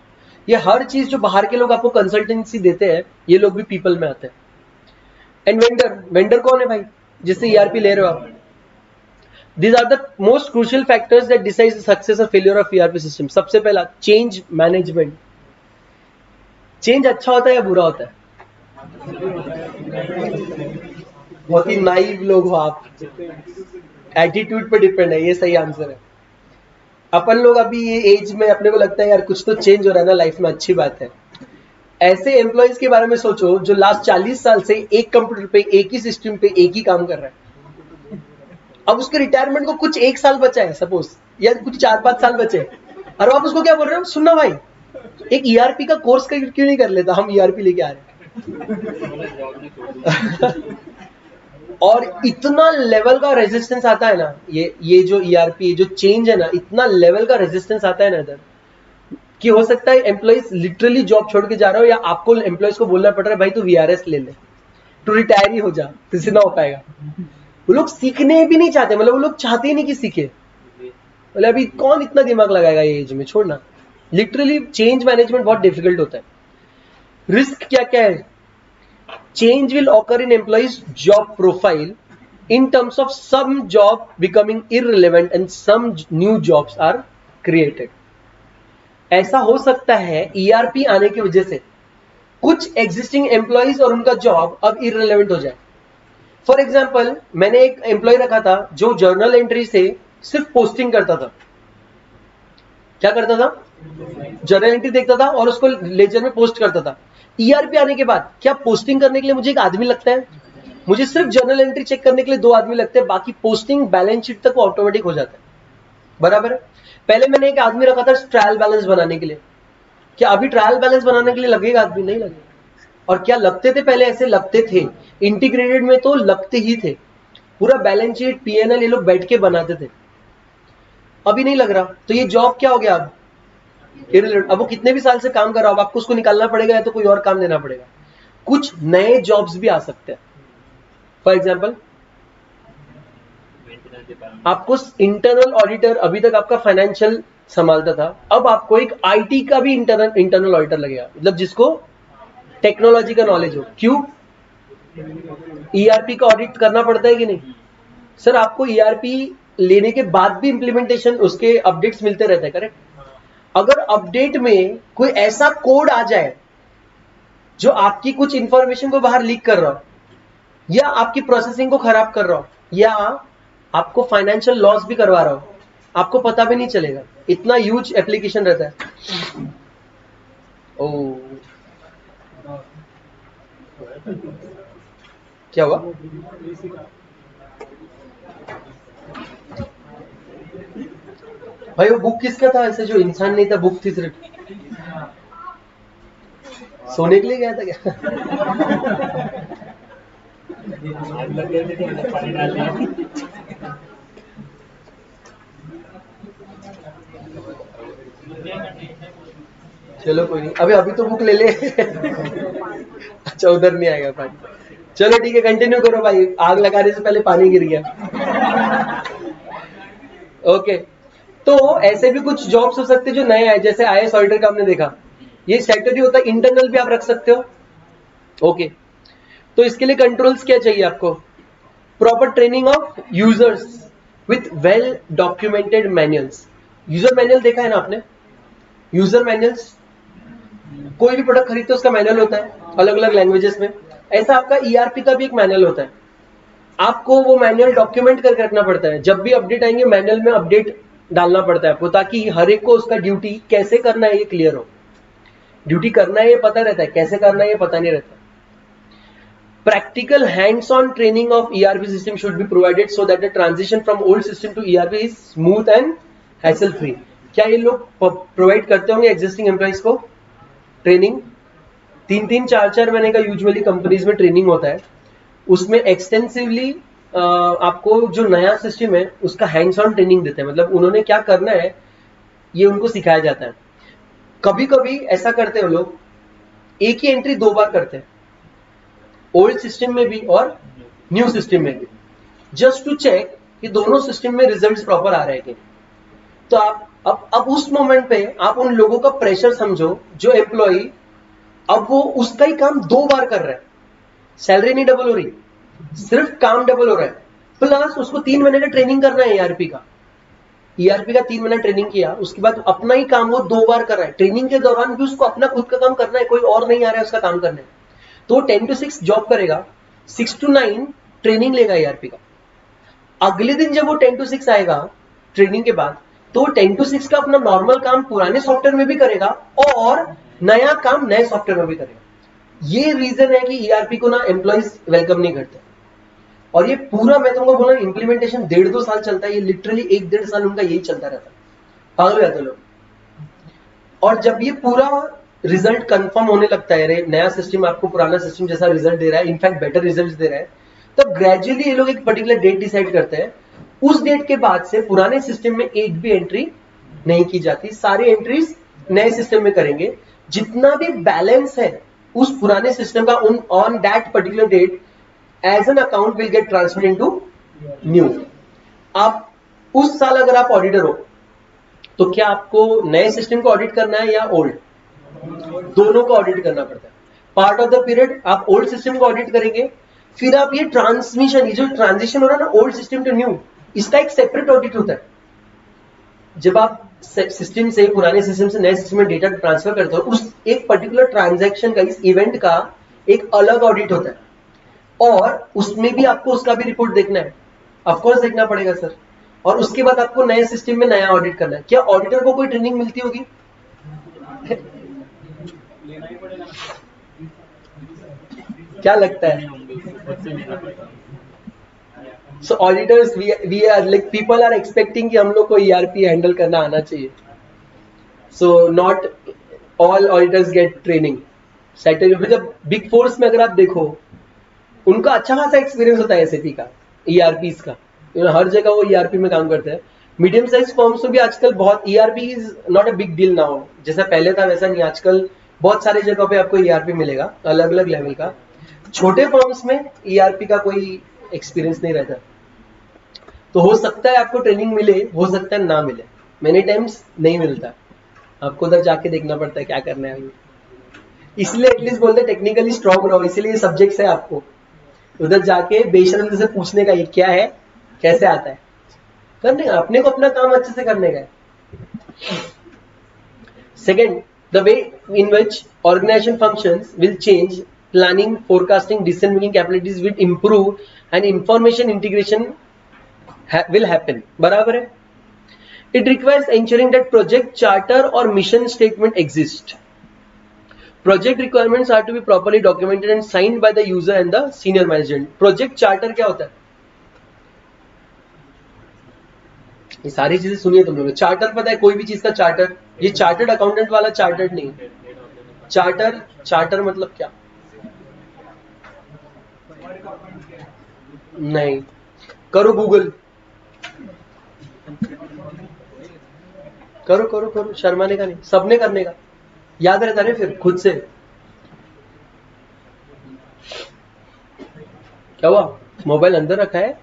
ये हर चीज जो बाहर के लोग आपको कंसल्टेंसी देते हैं ये लोग भी पीपल में आते हैं। एंड वेंडर कौन है भाई जिससे ERP ले रहे हो आप? These are the most crucial factors that decide the success or failure of ERP system. सबसे पहला चेंज मैनेजमेंट। चेंज अच्छा होता है या बुरा होता है? बहुत ही नाइव लोग हो आप, एटीट्यूड पे डिपेंड है, ये सही आंसर है। अपन लोग अभी ये एज में अपने को लगता है यार कुछ तो चेंज हो रहा है ना लाइफ में, अच्छी बात है। ऐसे एम्प्लॉइज के बारे में सोचो जो लास्ट 40 साल से एक कंप्यूटर पे, एक ही सिस्टम पे, एक ही काम कर रहा है। अब उसके रिटायरमेंट को कुछ 1 साल बचा है सपोज, या कुछ 4-5 साल बचे, और आप उसको क्या बोल रहे हो? सुनना भाई एक ईआरपी का कोर्स क्यों नहीं कर लेता, हम ईआरपी लेके आ रहे हैं। और इतना लेवल का रेजिस्टेंस आता है ना, ये जो ईआरपी जो चेंज है ना, इतना लेवल का रेजिस्टेंस आता है ना इधर, कि हो सकता है एम्प्लॉइज लिटरली जॉब छोड़ के जा रहे हो, या आपको एम्प्लॉइज को बोलना पड़ रहा है भाई तू वीआरएस ले ले, तू रिटायर ही हो जा, तुझसे ना हो पाएगा। वो लोग सीखने भी नहीं चाहते, मतलब वो लोग चाहते ही नहीं कि सीखे। मतलब अभी कौन इतना दिमाग लगाएगा ये एज में, छोड़ना। लिटरली चेंज मैनेजमेंट बहुत डिफिकल्ट होता है। रिस्क क्या क्या है? Change will occur in employees job profile in terms of some job becoming irrelevant and some new jobs are created. ऐसा हो सकता है ERP आने की वजह से कुछ एग्जिस्टिंग एम्प्लॉइज और उनका जॉब अब इररिलेवेंट हो जाए। फॉर एग्जाम्पल, मैंने एक एम्प्लॉय रखा था जो जर्नल एंट्री से सिर्फ पोस्टिंग करता था। क्या करता था? जर्नल एंट्री देखता था और उसको लेजर में पोस्ट करता था। ERP आने के बाद क्या पोस्टिंग करने के लिए मुझे एक आदमी लगता है? मुझे सिर्फ जर्नल एंट्री चेक करने के लिए 2 आदमी लगते हैं, बाकी पोस्टिंग बैलेंस शीट तक ऑटोमेटिक हो जाता है। बराबर है। पहले मैंने एक आदमी रखा था ट्रायल बैलेंस बनाने के लिए। क्या अभी ट्रायल बैलेंस बनाने के लिए लगेगा आदमी? नहीं लगेगा। और क्या लगते थे पहले? ऐसे लगते थे। इंटीग्रेटेड में तो लगते ही थे। पूरा बैलेंस शीट P&L ये लोग बैठ के बनाते थे। अभी नहीं लग रहा, तो ये जॉब क्या हो गया अब? इररिलेवेंट। अब वो कितने भी साल से काम कर रहा हो, आपको उसको निकालना पड़ेगा या तो कोई और काम देना पड़ेगा। कुछ नए जॉब्स भी आ सकते हैं। फॉर एग्जाम्पल, आपको इंटरनल ऑडिटर, अभी तक आपका फाइनेंशियल संभालता था, अब आपको एक आईटी का भी इंटरनल ऑडिटर लगेगा, मतलब जिसको टेक्नोलॉजी का नॉलेज हो। क्यों? ईआरपी का ऑडिट करना पड़ता है कि नहीं? सर, आपको ईआरपी लेने के बाद भी इंप्लीमेंटेशन उसके अपडेट्स मिलते रहते हैं, करेक्ट? अगर अपडेट में कोई ऐसा कोड आ जाए जो आपकी कुछ इंफॉर्मेशन को बाहर लीक कर रहा हो, या आपकी प्रोसेसिंग को खराब कर रहा हो, या आपको फाइनेंशियल लॉस भी करवा रहा हो, आपको पता भी नहीं चलेगा। इतना ह्यूज एप्लीकेशन रहता है। ओ, क्या हुआ? भाई वो बुक किसका था? ऐसे जो इंसान नहीं था, बुक थी सिर्फ। सोने के लिए गया था क्या? चलो कोई नहीं, अभी तो बुक ले ले। अच्छा, उधर नहीं आएगा पानी। चलो ठीक है, कंटिन्यू करो भाई, आग लगाने से पहले पानी गिर गया। ओके, तो ऐसे भी कुछ जॉब्स हो सकते हैं जो नए आए, जैसे IAS ऑडिटर का हमने देखा। ये स्टैट्यूटरी होता है, इंटरनल भी आप रख सकते हो। ओके, तो इसके लिए कंट्रोल्स क्या चाहिए आपको? Proper training of users with well documented manuals. User manual देखा है ना आपने? यूजर मैनुअल्स, कोई भी प्रोडक्ट खरीदते उसका मैनुअल होता है अलग अलग लैंग्वेजेस में। ऐसा आपका ERP का भी एक मैनुअल होता है। आपको वो मैनुअल डॉक्यूमेंट करके रखना पड़ता है। जब भी अपडेट आएंगे मैनुअल में अपडेट डालना पड़ता है आपको, ताकि हर एक को उसका ड्यूटी कैसे करना है ये क्लियर हो। ड्यूटी करना है ये पता रहता है, कैसे करना है ये पता नहीं रहता। Practical hands-on training of ERP system should be provided so that the transition from old system to ERP is smooth and hassle-free. क्या ये लोग प्रोवाइड करते होंगे एग्जिस्टिंग एम्प्लॉइज को ट्रेनिंग? 3-3, 4-4 महीने का यूजुअली कंपनीज में ट्रेनिंग होता है। उसमें एक्सटेंसिवली आपको जो नया सिस्टम है उसका हैंड्स ऑन ट्रेनिंग देते हैं, मतलब उन्होंने क्या करना है ये उनको सिखाया जाता है। कभी कभी ऐसा करते हैं लोग, एक ही एंट्री 2 बार करते हैं, ओल्ड सिस्टम में भी और न्यू सिस्टम में भी, जस्ट टू चेक कि दोनों सिस्टम में रिजल्ट्स प्रॉपर आ रहे हैं कि नहीं। तो आप अब उस मोमेंट पे आप उन लोगों का प्रेशर समझो जो एम्प्लॉई अब वो उसका ही काम 2 बार कर रहा है, सैलरी नहीं डबल हो रही, सिर्फ काम डबल हो रहा है, प्लस उसको 3 महीने का ट्रेनिंग करना है ERP का। ERP का 3 महीना ट्रेनिंग किया, उसके बाद अपना ही काम वो 2 बार कर रहा है। ट्रेनिंग के दौरान भी उसको अपना खुद का काम करना है, कोई और नहीं आ रहा है उसका काम करने। तो 10 to 6 जॉब करेगा, 6 to 9 ट्रेनिंग लेगा ERP का। अगले दिन जब वो 10 to 6 आएगा ट्रेनिंग के बाद, तो 10 to 6 का अपना नॉर्मल काम पुराने सॉफ्टवेयर में भी करेगा और नया काम नए सॉफ्टवेयर में भी करेगा। ये रीजन है कि ERP को ना एम्प्लॉइज वेलकम नहीं करते। और ये पूरा मैं तुमको बोला इंप्लीमेंटेशन 1.5-2 साल चलता है, ये लिटरली 1-1.5 साल उनका यही चलता रहता है, पागल हो जाते लोग। और जब ये पूरा रिजल्ट कंफर्म होने लगता है, अरे नया सिस्टम आपको पुराना सिस्टम जैसा रिजल्ट दे रहा है, इनफैक्ट बेटर रिजल्ट दे रहा है, तब ग्रेजुअली ये लोग एक पर्टिकुलर डेट डिसाइड करते हैं। उस डेट के बाद से पुराने सिस्टम में एक भी एंट्री नहीं की जाती, सारी एंट्रीज नए सिस्टम में करेंगे। जितना भी बैलेंस है उस पुराने सिस्टम का on that particular date as an account will get transfer into new. आप उस साल अगर आप ऑडिटर हो तो क्या आपको नए सिस्टम को ऑडिट करना है या ओल्ड? दोनों को ऑडिट करना पड़ता है। पार्ट ऑफ द पीरियड आप ओल्ड सिस्टम को ऑडिट करेंगे, फिर आप ये ट्रांसमिशन, ये जो ट्रांजिशन हो रहा है ना ओल्ड सिस्टम टू न्यू, इसका एक सेपरेट ऑडिट होता है। जब आप सिस्टम से, पुराने सिस्टम से नए सिस्टम में डेटा ट्रांसफर करते हो, उस एक पर्टिकुलर ट्रांजैक्शन का, इस इवेंट का एक अलग ऑडिट होता है और उसमें भी आपको उसका भी रिपोर्ट देखना है। ऑफकोर्स देखना पड़ेगा सर। और उसके बाद आपको नए सिस्टम में नया ऑडिट करना है। क्या ऑडिटर को कोई ट्रेनिंग मिलती होगी? लेना ही पड़ेगा। क्या लगता है? So auditors we are like people are expecting कि हम लोग को ईआरपी हैंडल करना आना चाहिए। So not all auditors get training. जब बिग फोर्स में अगर आप देखो, उनका अच्छा खासा एक्सपीरियंस होता है एसएपी का, ईआरपी का, हर जगह वो ईआरपी में काम करते हैं। मीडियम साइज फर्म्स में भी आजकल बहुत ERP is not a big deal now, जैसा पहले था वैसा नहीं। आजकल बहुत सारी जगह पे आपको ईआरपी मिलेगा अलग अलग लेवल का। छोटे फर्म्स में ईआरपी का कोई एक्सपीरियंस नहीं रहता, तो हो सकता है आपको ट्रेनिंग मिले, हो सकता है ना मिले, मेनी टाइम्स नहीं मिलता, आपको उधर जाके देखना पड़ता है क्या करना है। इसलिए एटलीस्ट बोलते हैं टेक्निकली स्ट्रॉन्ग रहो, इसीलिए सब्जेक्ट्स है आपको उधर जाके बेशर्म से पूछने का, ये क्या है, कैसे आता है, करने का, अपने को अपना काम अच्छे से करने का है। Second, the way in which organisation functions will change, planning, forecasting, decision making capabilities will improve and information integration will happen. बराबर है? It requires ensuring that project charter or mission statement exist. Project requirements are to be properly documented and signed by the user and the senior management. Project charter क्या होता है? ये सारी चीजें सुनिए तुम लोग। चार्टर पता है कोई भी चीज का चार्टर? ये चार्टर्ड अकाउंटेंट वाला चार्टर्ड नहीं। चार्टर मतलब क्या? नहीं, करो गूगल, करो करो करो, शर्माने का नहीं, सबने करने का, याद रहता है फिर खुद से। क्या हुआ? मोबाइल अंदर रखा है?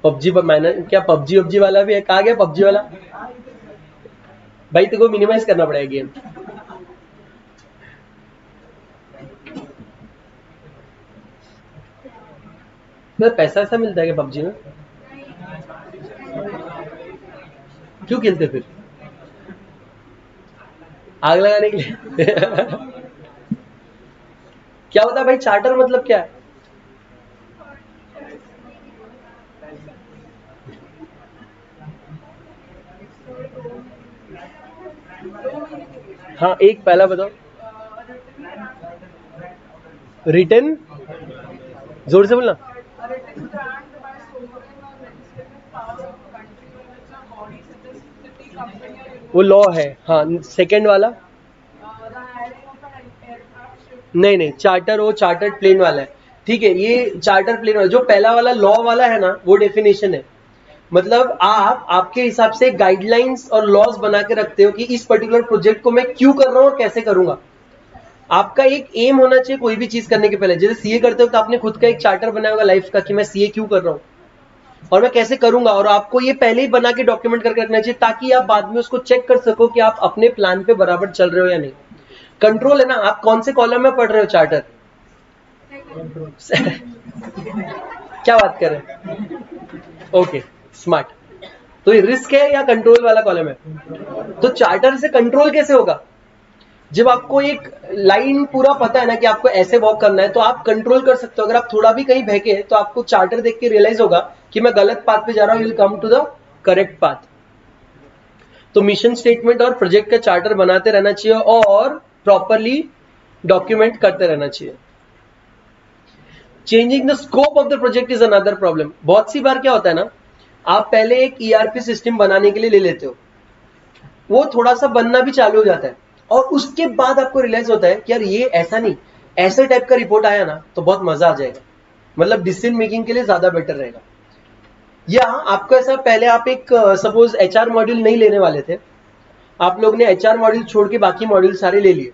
पबजी, मैंने क्या पबजी वाला भी है? कहा गया पबजी वाला? भाई तेरे को मिनिमाइज करना पड़ेगा गेम। पैसा ऐसा मिलता है कि पबजी में? क्यों खेलते फिर? आग लगाने के लिए? क्या होता है भाई चार्टर मतलब क्या है? हाँ, एक पहला बताओ। रिटर्न, जोर से बोलना। वो लॉ है। हाँ, सेकंड वाला नहीं, चार्टर वो चार्टर्ड प्लेन वाला है, ठीक है। ये चार्टर प्लेन वाला, जो पहला वाला लॉ वाला है ना, वो डेफिनेशन है। मतलब आप आपके हिसाब से गाइडलाइंस और लॉज बना के रखते हो कि इस पर्टिकुलर प्रोजेक्ट को मैं क्यों कर रहा हूं और कैसे करूंगा। आपका एक एम होना चाहिए कोई भी चीज करने के पहले। जैसे सीए करते हो तो आपने खुद का एक चार्टर बनाया होगा लाइफ का कि मैं सीए क्यों कर रहा हूं और मैं कैसे करूंगा, और आपको ये पहले ही बना के डॉक्यूमेंट करके रखना चाहिए ताकि आप बाद में उसको चेक कर सको कि आप अपने प्लान पे बराबर चल रहे हो या नहीं। कंट्रोल है ना, आप कौन से कॉलम में पढ़ रहे हो चार्टर? क्या बात कर रहे हैं? Okay, smart. तो ये रिस्क है या कंट्रोल वाला कॉलम है? तो चार्टर से कंट्रोल कैसे होगा? जब आपको एक लाइन पूरा पता है ना कि आपको ऐसे वॉक करना है, तो आप कंट्रोल कर सकते हो। अगर आप थोड़ा भी कहीं बहके तो आपको चार्टर देख के रियलाइज होगा कि मैं गलत पाथ पे जा रहा हूं, you will come to the correct path. तो मिशन स्टेटमेंट और प्रोजेक्ट का चार्टर बनाते रहना चाहिए और प्रॉपरली डॉक्यूमेंट करते रहना चाहिए। Changing the scope of the project is another problem. बहुत सी बार क्या होता है ना, आप पहले एक ईआरपी सिस्टम बनाने के लिए ले लेते हो, वो थोड़ा सा बनना भी चालू हो जाता है और उसके बाद आपको रियलाइज होता है कि यार ये ऐसा नहीं, ऐसे टाइप का रिपोर्ट आया ना तो बहुत मजा आ जाएगा, मतलब डिसीजन मेकिंग के लिए ज्यादा बेटर रहेगा। या आपको ऐसा, पहले आप एक सपोज एचआर मॉड्यूल नहीं लेने वाले थे, आप लोग ने एचआर मॉड्यूल छोड़ के बाकी मॉड्यूल सारे ले लिए।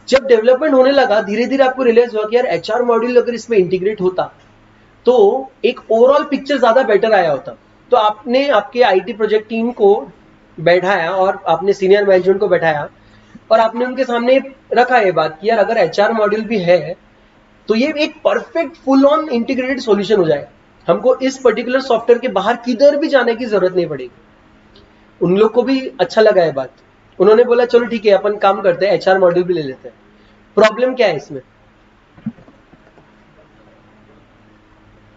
जब डेवलपमेंट होने लगा धीरे धीरे आपको रियलाइज हुआ कि यार एचआर मॉड्यूल अगर इसमें इंटीग्रेट होता तो एक ओवरऑल पिक्चर ज्यादा बेटर आया होता। तो आपने आपके आईटी प्रोजेक्ट टीम को बैठाया और आपने सीनियर मैनेजमेंट को बैठाया और आपने उनके सामने रखा ये बात कि यार अगर एचआर मॉड्यूल भी है तो ये एक perfect full on integrated solution हो जाएगा, हमको इस पर्टिकुलर सॉफ्टवेयर के बाहर किधर भी जाने की जरूरत नहीं पड़ेगी। उन लोग को भी अच्छा लगा ये बात, उन्होंने बोला चलो ठीक है अपन काम करते हैं एचआर मॉड्यूल भी ले लेते हैं। प्रॉब्लम क्या है इसमें,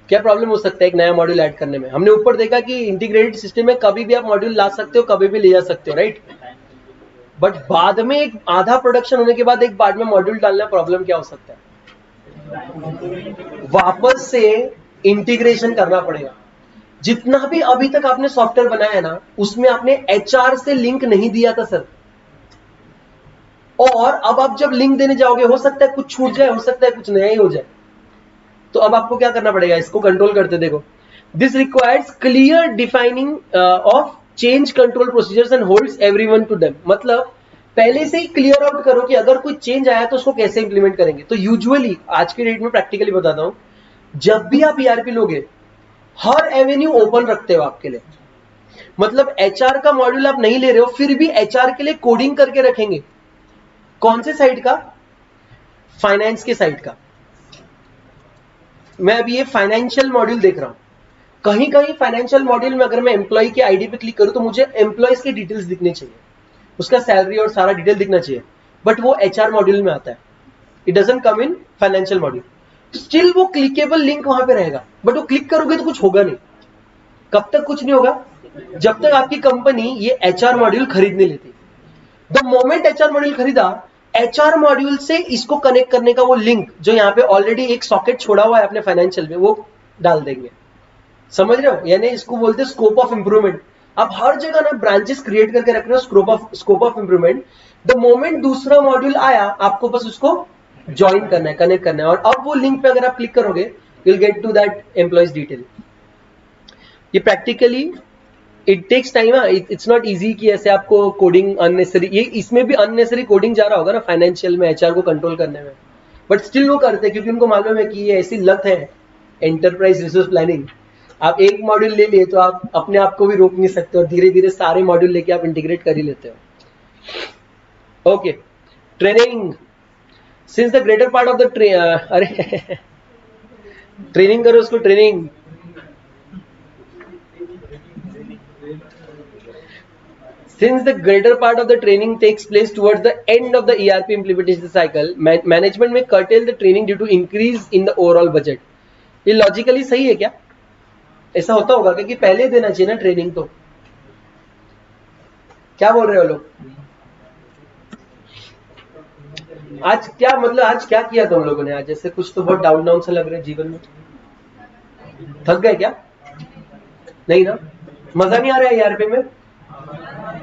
क्या प्रॉब्लम हो सकता है एक नया मॉड्यूल ऐड करने में? हमने ऊपर देखा कि इंटीग्रेटेड सिस्टम में कभी भी आप मॉड्यूल ला सकते हो, कभी भी ले जा सकते हो, राइट? बट बाद में एक आधा प्रोडक्शन होने के बाद एक बाद में मॉड्यूल डालना, प्रॉब्लम क्या हो सकता है? वापस से इंटीग्रेशन करना पड़ेगा। जितना भी अभी तक आपने सॉफ्टवेयर बनाया है ना उसमें आपने एचआर से लिंक नहीं दिया था सर, और अब आप जब लिंक देने जाओगे हो सकता है कुछ छूट जाए, हो सकता है कुछ नया ही हो जाए। तो अब आपको क्या करना पड़ेगा, इसको कंट्रोल करते देखो। This requires clear defining of change control procedures and holds everyone to them. मतलब पहले से ही क्लियर आउट करो कि अगर कोई चेंज आया तो उसको कैसे इंप्लीमेंट करेंगे। तो यूजुअली आज के डेट में प्रैक्टिकली बताता हूं, जब भी आप ईआरपी लोगे हर एवेन्यू ओपन रखते हो आपके लिए। मतलब एचआर का मॉड्यूल आप नहीं ले रहे हो फिर भी एचआर के लिए कोडिंग करके रखेंगे। कौन से साइड का? फाइनेंस के साइड का। मैं अभी ये फाइनेंशियल मॉड्यूल देख रहा हूं, कहीं कहीं फाइनेंशियल मॉड्यूल में अगर मैं एम्प्लॉय के आईडी पे क्लिक करूं तो मुझे एम्प्लॉयज के डिटेल्स दिखने चाहिए, उसका सैलरी और सारा डिटेल दिखना चाहिए, बट वो एचआर मॉड्यूल में आता है, it doesn't come in financial module. Still वो क्लिकेबल लिंक वहां पे रहेगा, बट वो क्लिक करोगे तो कुछ होगा नहीं। कब तक कुछ नहीं होगा? जब तक आपकी कंपनी ये एचआर मॉड्यूल खरीदने लेती। द मोमेंट एचआर मॉड्यूल खरीदा, एचआर मॉड्यूल से इसको कनेक्ट करने का वो लिंक जो यहाँ पे ऑलरेडी एक सॉकेट छोड़ा हुआ है अपने फाइनेंशियल में, वो डाल देंगे। समझ रहे हो? यानी इसको बोलते हैं स्कोप ऑफ इंप्रूवमेंट। आप हर जगह ना ब्रांचेस क्रिएट करके रख रहे हो, scope of improvement. The moment दूसरा मॉड्यूल आया आपको बस उसको ज्वाइन करना है, कनेक्ट करना है, और अब वो लिंक पे अगर आप क्लिक करोगे you will get to that employees detail. ये practically it takes time, it's not easy कि ऐसे आपको कोडिंग अननेसेसरी, ये इसमें भी अननेसेसरी कोडिंग जा रहा होगा ना फाइनेंशियल में एचआर को कंट्रोल करने में, बट स्टिल वो करते हैं क्योंकि उनको मालूम है कि ये ऐसी लत है एंटरप्राइज रिसोर्स प्लानिंग। आप एक मॉड्यूल ले लिए तो आप अपने आप को भी रोक नहीं सकते और धीरे धीरे सारे मॉड्यूल लेके आप इंटीग्रेट कर ही लेते हो। Okay, training. Since the greater part of the अरे ट्रेनिंग करो उसको, training. Since the greater part of the training takes place towards the end of the ERP implementation cycle, management may curtail the training due to increase in the overall budget. ये logically सही है क्या? ऐसा होता होगा क्योंकि पहले देना चाहिए ना ट्रेनिंग। तो क्या बोल रहे हो लोग? आज क्या मतलब, आज क्या किया तुम लोगों ने? आज जैसे कुछ तो बहुत डाउन डाउन सा लग रहा है जीवन में। थक गए क्या? नहीं ना? मजा नहीं आ रहा है ईआरपी में?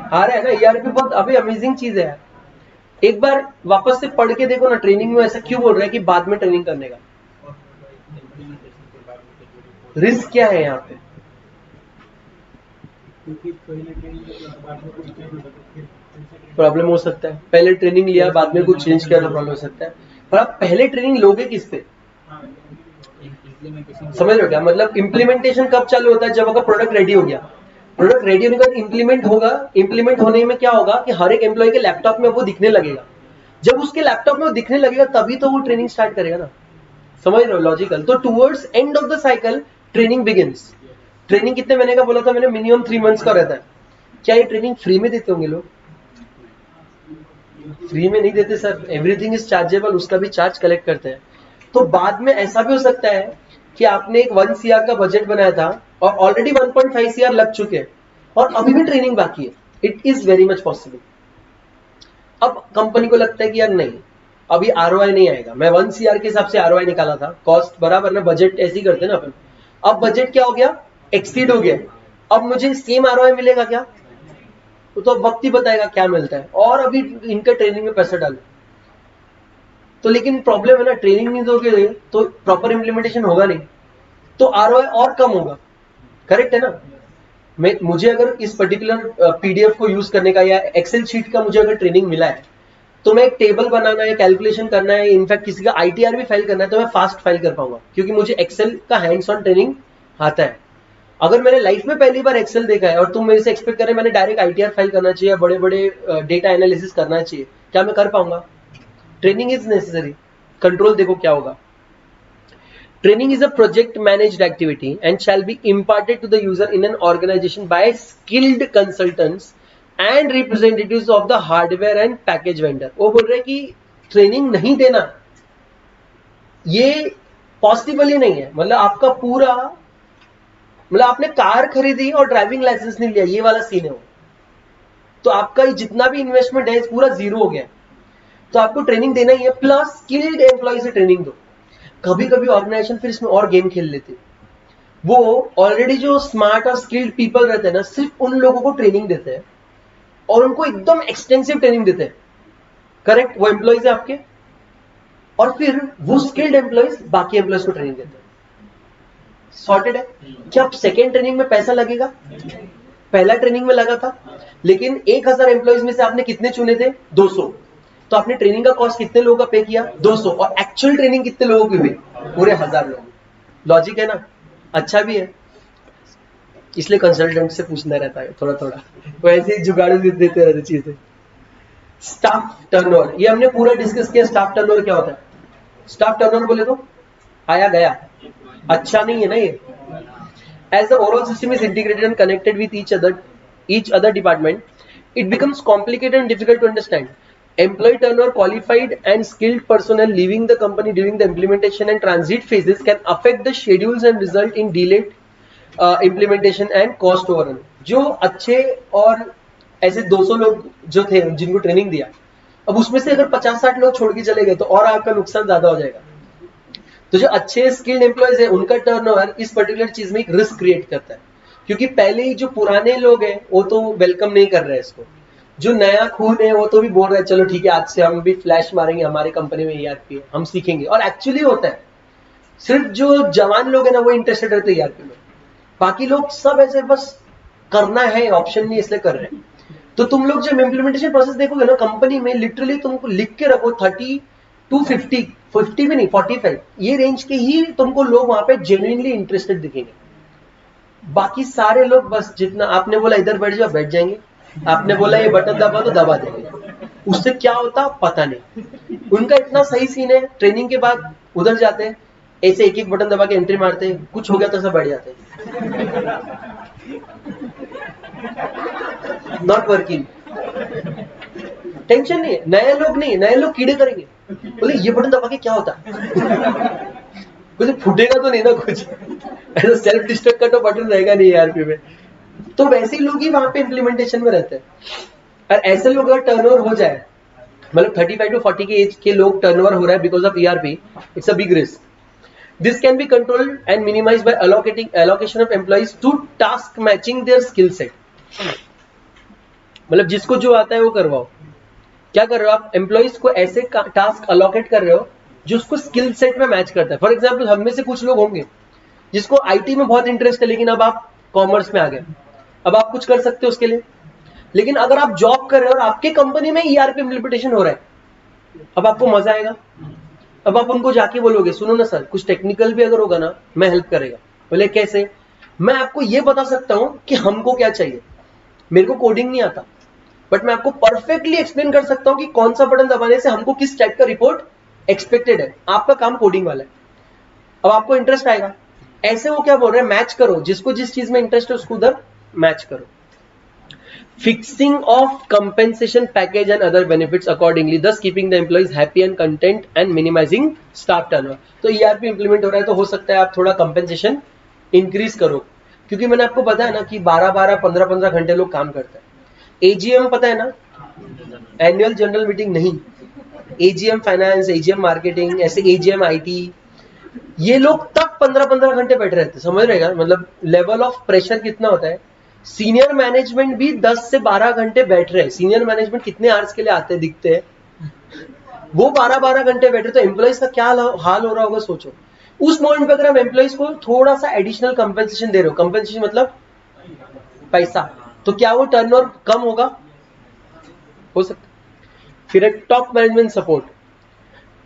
आ रहा है ना? ईआरपी बहुत अभी अमेजिंग चीज है। एक बार वापस से पढ़ के देखो ना, ट्रेनिंग में ऐसा क्यों बोल रहा है कि बाद में ट्रेनिंग करने का? रिस्क क्या है यहाँ पे? प्रॉब्लम हो सकता है, पहले ट्रेनिंग लिया बाद में कुछ चेंज किया तो प्रॉब्लम हो सकता है। पर आप पहले ट्रेनिंग लोगे किस पे? समझ रहे हो क्या? मतलब इम्प्लीमेंटेशन कब चालू होता है? जब आपका प्रोडक्ट रेडी हो गया। प्रोडक्ट रेडी होने के बाद इंप्लीमेंट होगा। इंप्लीमेंट होने में क्या होगा कि हर एक एम्प्लॉय के लैपटॉप में वो दिखने लगेगा। जब उसके लैपटॉप में वो दिखने लगेगा तभी तो वो ट्रेनिंग स्टार्ट करेगा ना। समझ रहे हो लॉजिकल? तो towards end of the cycle training begins. Training कितने महीने का बोला था मैंने? मिनिमम 3 months का रहता है। क्या ये ट्रेनिंग फ्री में देते होंगे लोग? फ्री में नहीं देते सर, एवरीथिंग इज चार्जेबल, उसका भी चार्ज कलेक्ट करते हैं। तो बाद में ऐसा भी हो सकता है कि आपने एक 1 CR का बजट बनाया था और ऑलरेडी 1.5 CR लग चुके हैं और अभी भी ट्रेनिंग बाकी है। It is very much possible. अब कंपनी को लगता है कि यार नहीं, अभी ROI नहीं आएगा। मैं 1 CR के हिसाब से ROI निकाला था, कॉस्ट बराबर ना, बजट ऐसे ही करते ना अपन। अब बजट क्या हो गया? एक्सीड हो गया। अब मुझे सेम ROI मिलेगा क्या? तो अब वक्त ही बताएगा क्या मिलता है, और अभी इनका ट्रेनिंग में पैसा डालो। तो लेकिन प्रॉब्लम है ना, ट्रेनिंग नहीं दोगे तो प्रॉपर इम्प्लीमेंटेशन होगा नहीं, तो आरओआई और कम होगा। करेक्ट है ना? मुझे अगर इस पर्टिकुलर पीडीएफ को यूज करने का या एक्सेल शीट का मुझे अगर ट्रेनिंग मिला है, तो मैं एक टेबल बनाना है, कैलकुलेशन करना है, इनफैक्ट किसी का आईटीआर भी फाइल करना है, तो मैं फास्ट फाइल कर पाऊंगा, क्योंकि मुझे एक्सेल का हैंड्स ऑन ट्रेनिंग आता है। अगर मैंने लाइफ में पहली बार एक्सेल देखा है और तुम मेरे से एक्सपेक्ट करें मैंने डायरेक्ट आईटीआर फाइल करना चाहिए, बड़े बड़े डेटा एनालिसिस करना चाहिए, क्या मैं कर पाऊंगा? Training is necessary. कंट्रोल देखो क्या होगा। Training is a project managed activity and shall be imparted to the user in an organization by skilled consultants and representatives of the hardware and package vendor। वो बोल रहे कि training नहीं देना ये पॉसिबल ही नहीं है। मतलब आपका पूरा, मतलब आपने कार खरीदी और ड्राइविंग लाइसेंस नहीं लिया, ये वाला सीन है वो, तो आपका जितना भी इन्वेस्टमेंट है पूरा जीरो हो गया। तो आपको ट्रेनिंग देना ही है, प्लस स्किल्ड एम्प्लॉय से ट्रेनिंग दो। कभी कभी ऑर्गेनाइजेशन फिर इसमें और गेम खेल लेते, वो ऑलरेडी जो स्मार्ट और स्किल्ड पीपल रहते हैं ना, सिर्फ उन लोगों को ट्रेनिंग देते हैं और उनको एकदम एक्सटेंसिव ट्रेनिंग देते हैं। करेक्ट? वो एम्प्लॉयज है आपके, और फिर वो स्किल्ड एम्प्लॉयज बाकी एम्प्लॉयज को ट्रेनिंग देते हैं। सॉर्टेड है? क्या सेकेंड ट्रेनिंग में पैसा लगेगा? पहला ट्रेनिंग में लगा था, लेकिन 1000 एम्प्लॉयज में से आपने कितने चुने थे? 200। तो आपने ट्रेनिंग का कॉस्ट कितने लोगों का पे किया? 200। और एक्चुअल ट्रेनिंग कितने लोगों की हुई? पूरे 1000 लोग। लॉजिक है ना? अच्छा भी है, इसलिए कंसल्टेंट से पूछना रहता है थोड़ा थोड़ा, वो ऐसे ही जुगाड़ देते रहते चीजें। स्टाफ टर्नओवर, ये हमने पूरा डिस्कस किया। स्टाफ टर्नओवर क्या होता है? स्टाफ टर्नओवर बोले तो आया गया, अच्छा नहीं है ना ये। As the overall system is integrated and connected with each other department, it becomes complicated and difficult to understand. Employee turnover, qualified and skilled personnel leaving the company during the implementation and transit phases can affect the schedules and result in delayed implementation and cost overrun. जो अच्छे और ऐसे 200 लोग जो थे जिनको training दिया, अब उसमें से अगर 50-60 लोग छोड़ के चले गए तो और आपका नुकसान ज्यादा हो जाएगा। तो जो अच्छे स्किल्ड एम्प्लॉयज है उनका टर्नओवर इस पर्टिकुलर चीज में एक रिस्क क्रिएट करता है, क्योंकि पहले ही जो पुराने लोग हैं वो तो वेलकम नहीं कर रहे हैं इसको, जो नया खून है वो तो भी बोल रहे हैं चलो ठीक है आज से हम भी फ्लैश मारेंगे, हमारे कंपनी में ईआरपी है, हम सीखेंगे। और एक्चुअली होता है, सिर्फ जो जवान लोग है ना वो इंटरेस्टेड रहते हैं ईआरपी में, बाकी लोग सब ऐसे बस करना है, ऑप्शन नहीं इसलिए कर रहे हैं। तो तुम लोग जब इम्प्लीमेंटेशन प्रोसेस देखोगे ना कंपनी में, लिटरली तुमको लिख के रखो 30 to 50 भी नहीं 45 ये रेंज के ही तुमको लोग वहां पे जेन्युइनली इंटरेस्टेड दिखेंगे। बाकी सारे लोग बस जितना आपने बोला इधर बैठ जाओ बैठ जाएंगे, आपने बोला ये बटन दबा तो दबा देंगे, उससे क्या होता पता नहीं। उनका इतना सही सीन है, ट्रेनिंग के बाद उधर जाते हैं ऐसे एक एक बटन दबा के एंट्री मारते हैं, कुछ हो गया तो सब बैठ जाते हैं। नॉट वर्किंग, टेंशन नहीं है, नए लोग नहीं, नए लोग कीड़े करेंगे, बोले ये बटन दबा के क्या होता है, कुछ फूटेगा तो नहीं ना कुछ, ऐसा सेल्फ डिस्ट्रक्ट का तो बटन रहेगा नहीं ईआरपी में। तो वैसे ही लोग ही वहां पे इम्प्लीमेंटेशन में रहते हैं। और ऐसे लोग अगर टर्नओवर हो जाए, मतलब 35 to 40 के एज के लोग टर्नओवर हो रहा है because of ERP, it's a big risk. This can be controlled and minimized by allocation of employees to task matching their skill set। मतलब जिसको जो आता है वो करवाओ। क्या कर रहे हो आप? एम्प्लॉइज को ऐसे टास्क अलोकेट कर रहे हो जो उसको स्किल सेट में मैच करता है। फॉर एग्जाम्पल हम में से कुछ लोग होंगे जिसको आईटी में बहुत इंटरेस्ट है, लेकिन अब आप कॉमर्स में आ गए, अब आप कुछ कर सकते हो उसके लिए। लेकिन अगर आप जॉब कर रहे हो और आपके कंपनी में ईआरपी इम्प्लीमेंटेशन हो रहा है, अब आपको मजा आएगा। अब आप उनको जाके बोलोगे सुनो ना सर कुछ टेक्निकल भी अगर होगा ना मैं हेल्प करेगा। बोले कैसे? मैं आपको ये बता सकता हूं कि हमको क्या चाहिए, मेरे को कोडिंग नहीं आता बट मैं आपको परफेक्टली एक्सप्लेन कर सकता हूं कि कौन सा बटन दबाने से हमको किस टाइप का रिपोर्ट एक्सपेक्टेड है। आपका काम कोडिंग वाला है, अब आपको इंटरेस्ट आएगा। ऐसे वो क्या बोल रहे हैं, मैच करो, जिसको जिस चीज में इंटरेस्ट है उसको उधर मैच करो। Fixing of compensation package and other benefits accordingly, thus keeping the employees happy and content and minimizing staff turnover। तो ERP इंप्लीमेंट हो रहा है तो हो सकता है आप थोड़ा कंपेंसेशन इंक्रीज करो, क्योंकि मैंने आपको बताया ना कि 12-12, 15-15 घंटे लोग काम करते हैं। एजीएम पता है ना, एनुअल जनरल मीटिंग नहीं, एजीएम फाइनेंस, एजीएम मार्केटिंग, ऐसे एजीएम आईटी, ये लोग तक 15-15 घंटे बैठे रहते हैं। समझ रहेगा मतलब लेवल ऑफ प्रेशर कितना होता है। सीनियर मैनेजमेंट भी 10 से 12 घंटे बैठ रहे हैं। सीनियर मैनेजमेंट कितने आवर्स के लिए आते दिखते हैं, वो 12-12 घंटे बैठ रहे, तो एम्प्लॉइज का क्या हाल हो रहा होगा सोचो। उस मोमेंट पे अगर हम एम्प्लॉइज को थोड़ा सा एडिशनल कंपेंसेशन दे रहे हो, कंपेंसेशन मतलब पैसा, तो क्या वो टर्नओवर कम होगा? हो सकता। फिर एक top management support.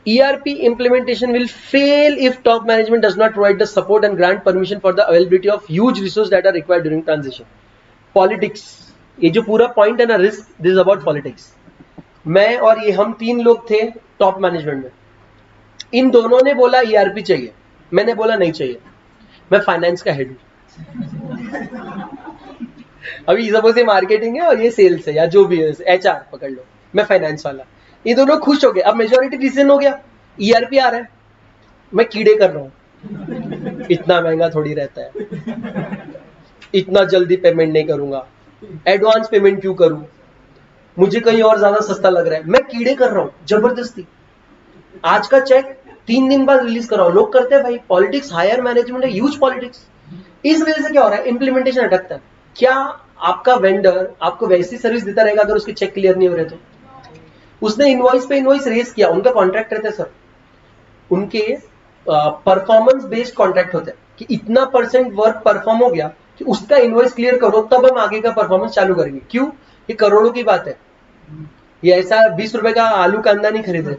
ERP implementation will fail if top management does not provide the support and grant permission for the availability of huge resources that are required during transition. Politics, ये जो पूरा point है ना, risk, this is about politics. मैं और ये हम 3 लोग थे टॉप मैनेजमेंट में, इन दोनों ने बोला ERP चाहिए, मैंने बोला नहीं चाहिए, मैं फाइनेंस का हेड हूं। अभी सपोज ये मार्केटिंग है और ये सेल्स है या जो भी है, HR पकड़ लो, मैं फाइनेंस वाला। ये दोनों खुश हो गए, अब मेजोरिटी डिसीजन हो गया, ERP आ रहा है, मैं कीड़े कर रहा हूं, इतना महंगा थोड़ी रहता है, इतना जल्दी पेमेंट नहीं करूंगा, एडवांस पेमेंट क्यों करूं, मुझे कहीं और ज्यादा सस्ता लग रहा है, मैं कीड़े कर रहा हूं जबरदस्ती। आज का चेक 3 दिन बाद रिलीज कराओ, लोग करते हैं भाई। पॉलिटिक्स, हायर मैनेजमेंट है, ह्यूज पॉलिटिक्स। इस वजह से क्या हो रहा है, इंप्लीमेंटेशन अटकता है। क्या आपका वेंडर आपको वैसी सर्विस देता रहेगा अगर उसके चेक क्लियर नहीं हो रहे? तो उसने इनवॉइस पे इनवॉइस रेज किया, उनका कॉन्ट्रैक्ट रहता है सर, उनके परफॉर्मेंस बेस्ड कॉन्ट्रैक्ट होता है कि इतना % वर्क परफॉर्म हो गया कि उसका इनवॉइस क्लियर करो, तब हम आगे का परफॉर्मेंस चालू करेंगे। क्यों? ये करोड़ों की बात है, ये ऐसा 20 रुपए का आलू कांदा नहीं खरीदे,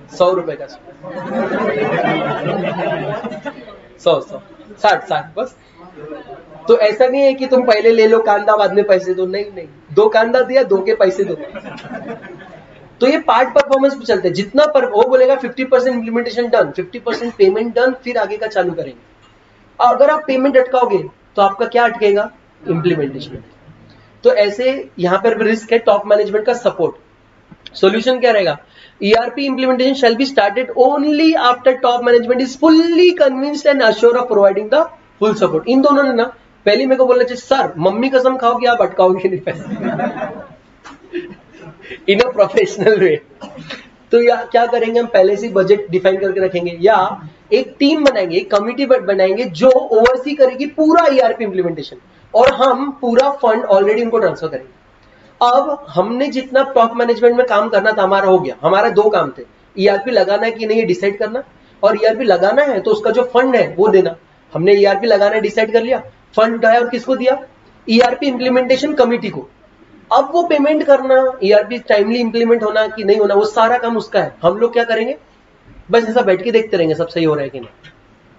100 रुपए का, 100 बस। तो ऐसा नहीं है कि तुम पहले ले लो कांदा बाद में पैसे दो, नहीं, 2 कांदा दिया, 2 के पैसे दो। तो ये पार्ट परफॉर्मेंस पे चलते हैं, जितना पर वो बोलेगा 50% इंप्लीमेंटेशन डन, 50% पेमेंट डन, फिर आगे का चालू करेंगे। अगर आप पेमेंट अटकाओगे तो आपका क्या अटकेगा? इंप्लीमेंटेशन। तो ऐसे यहां पर रिस्क है टॉप मैनेजमेंट का सपोर्ट। सॉल्यूशन क्या रहेगा? ERP implementation shall be started only after top management is fully convinced and assured of providing the full support. इन दोनों ने ना पहले मेरे को बोलना चाहिए, सर मम्मी कसम खाओ कि आप अटकाओगे नहीं पैसे, इन अ प्रोफेशनल वे। तो या क्या करेंगे, हम पहले से बजट डिफाइन करके रखेंगे, या एक टीम बनाएंगे, एक कमिटी बनाएंगे जो ओवरसी करेगी पूरा ERP इम्प्लीमेंटेशन, और हम पूरा फंड ऑलरेडी उनको ट्रांसफर करेंगे। अब हमने जितना टॉप मैनेजमेंट में काम करना था हमारा हो गया। हमारा 2 काम थे, ERP लगाना है कि नहीं डिसाइड करना, और ERP लगाना है तो उसका जो फंड है वो देना। हमने ERP लगाना है डिसाइड कर लिया, फंड उठाया और किसको दिया? ERP इम्प्लीमेंटेशन कमिटी को। अब वो पेमेंट करना, ERP टाइमली इंप्लीमेंट होना कि नहीं होना, वो सारा काम उसका है। हम लोग क्या करेंगे, बस ऐसा बैठ के देखते रहेंगे सब सही हो रहा है कि नहीं।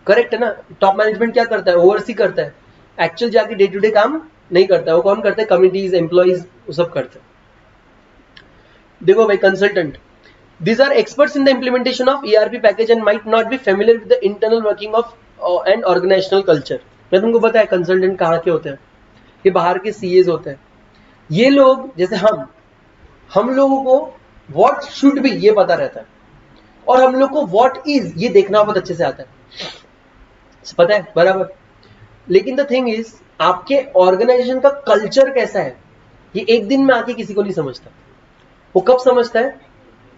करेक्ट है ना? टॉप मैनेजमेंट क्या करता है? ओवरसी करता है, एक्चुअल जाके डे टू डे काम नहीं करता है। वो कौन करता है? कमिटीज, एम्प्लॉइज, वो सब करते हैं। देखो भाई, consultant, these are experts in the implementation of ERP package and might not be familiar with the internal working of and organizational culture. मैं तुमको पता है कंसल्टेंट कहाँ के होते हैं? ये बाहर के CAs होते हैं। ये लोग जैसे हम लोगों को what should be ये पता रहता है, और हम लोग को what is ये देखना बहुत अच्छे से आता है, पता है बराबर। लेकिन द थिंग इज, आपके ऑर्गेनाइजेशन का कल्चर कैसा है, ये एक दिन में आके किसी को नहीं समझता। वो कब समझता है?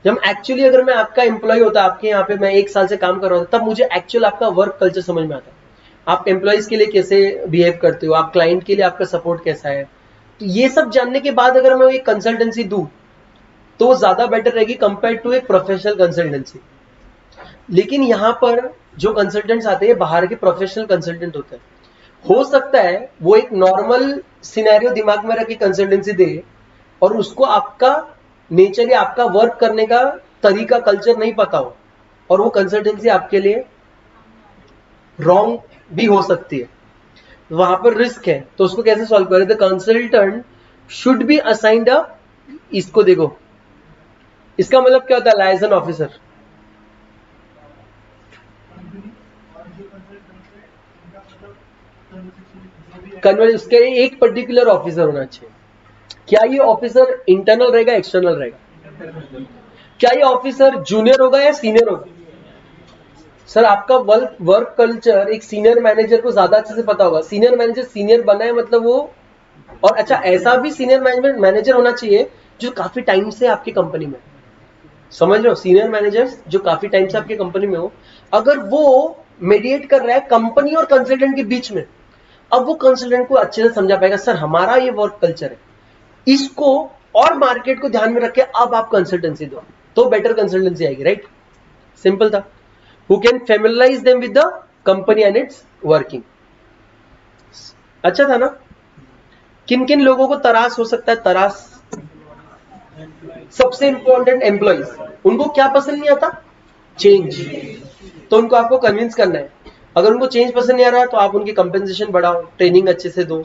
जब एक्चुअली, अगर मैं आपका एम्प्लॉय होता, आपके यहाँ पे मैं 1 साल से काम कर रहा होता, तब मुझे एक्चुअल आपका वर्क कल्चर समझ में आता है। आप एम्प्लॉयज के लिए कैसे बिहेव करते हो, आप क्लाइंट के लिए आपका सपोर्ट कैसा है। तो ये सब जानने के बाद अगर मैं एक कंसल्टेंसी दूं तो ज्यादा बेटर रहेगी कंपेयर टू एक प्रोफेशनल कंसल्टेंसी। लेकिन यहाँ पर जो कंसल्टेंट्स आते हैं बाहर के प्रोफेशनल कंसल्टेंट होते हैं। हो सकता है वो एक नॉर्मल सिनेरियो दिमाग में रख के कंसल्टेंसी दे, और उसको आपका नेचर या आपका वर्क करने का तरीका, कल्चर नहीं पता हो, और वो कंसल्टेंसी आपके लिए रॉन्ग भी हो सकती है। वहां पर रिस्क है, तो उसको कैसे सॉल्व करें? The consultant should be assigned a, इसको देखो, इसका मतलब क्या होता है? Liaison officer. कन्वर्ट, उसके एक पर्टिकुलर ऑफिसर होना चाहिए। क्या ये ऑफिसर इंटरनल रहेगा, एक्सटर्नल रहेगा? क्या ये ऑफिसर जूनियर होगा या सीनियर होगा? सर, आपका वर्क कल्चर एक सीनियर मैनेजर को ज्यादा अच्छे से पता होगा। सीनियर मैनेजर सीनियर बना है मतलब वो, और अच्छा ऐसा भी सीनियर मैनेजमेंट मैनेजर होना चाहिए जो काफी टाइम से आपकी कंपनी में, समझ रहे हो? सीनियर मैनेजर्स जो काफी टाइम से आपकी कंपनी में हो, अगर वो मेडिएट कर रहा है कंपनी और कंसल्टेंट के बीच में, अब वो कंसल्टेंट को अच्छे से समझा पाएगा, सर हमारा ये वर्क कल्चर है, इसको और मार्केट को ध्यान में रख के अब आप कंसल्टेंसी दो, तो बेटर कंसल्टेंसी आएगी, राइट? सिंपल था. Who can familiarise them with the company and it's working. अच्छा था ना? किन किन लोगों को तरास हो सकता है? तरास सबसे इंपॉर्टेंट एम्प्लॉइज, उनको क्या पसंद नहीं आता? चेंज. तो उनको आपको कन्विंस करना है. अगर उनको चेंज पसंद नहीं आ रहा तो आप उनकी कंपेंसेशन बढ़ाओ, ट्रेनिंग अच्छे से दो.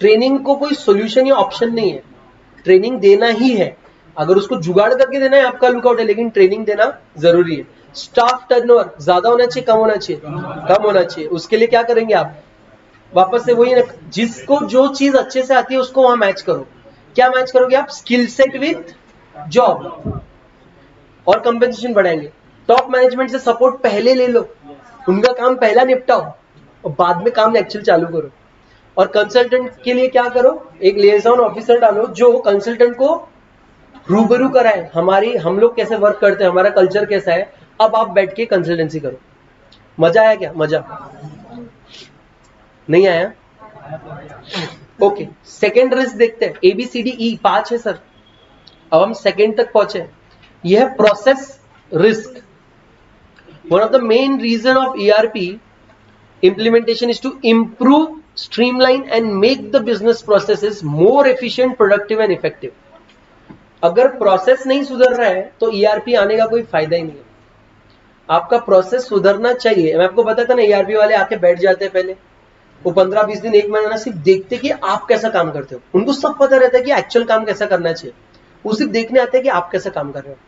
ट्रेनिंग को कोई सोल्यूशन या ऑप्शन नहीं है, ट्रेनिंग देना ही है. अगर उसको जुगाड़ करके देना है आपका लुकआउट है, लेकिन ट्रेनिंग देना जरूरी है. स्टाफ टर्नओवर ज्यादा होना चाहिए, कम होना चाहिए? कम होना चाहिए. उसके लिए क्या करेंगे आप? वापस से वही, जिसको जो चीज अच्छे से आती है उसको वहां मैच करो. क्या मैच करोगे आप? Skill set with job. और कंपेंसेशन बढ़ाएंगे. टॉप मैनेजमेंट से सपोर्ट पहले ले लो, उनका काम पहला निपटाओ और बाद में काम एक्चुअल चालू करो. और कंसल्टेंट के लिए क्या करो? एक लिएजन ऑफिसर डालो जो कंसल्टेंट को रूबरू कराए, हम लोग कैसे वर्क करते हैं, हमारा कल्चर कैसा है. अब आप बैठ के कंसल्टेंसी करो. मजा आया क्या? मजा नहीं आया? ओके, सेकेंड रिस्क देखते हैं. ABCDE 5 है सर, अब हम सेकेंड तक पहुंचे. यह है process risk. One of the main reason of ERP implementation is to improve, streamline and make the business processes more efficient, productive and effective. अगर प्रोसेस नहीं सुधर रहा है तो ERP आने का कोई फायदा ही नहीं है. आपका प्रोसेस सुधरना चाहिए. मैं आपको बताता ना, ERP वाले आके बैठ जाते हैं पहले, वो 15-20 दिन, 1 महीना सिर्फ देखते कि आप कैसा काम करते हो. उनको सब पता रहता है कि एक्चुअल काम कैसा करना चाहिए, वो सिर्फ देखने आते हैं कि आप कैसा काम कर रहे हो.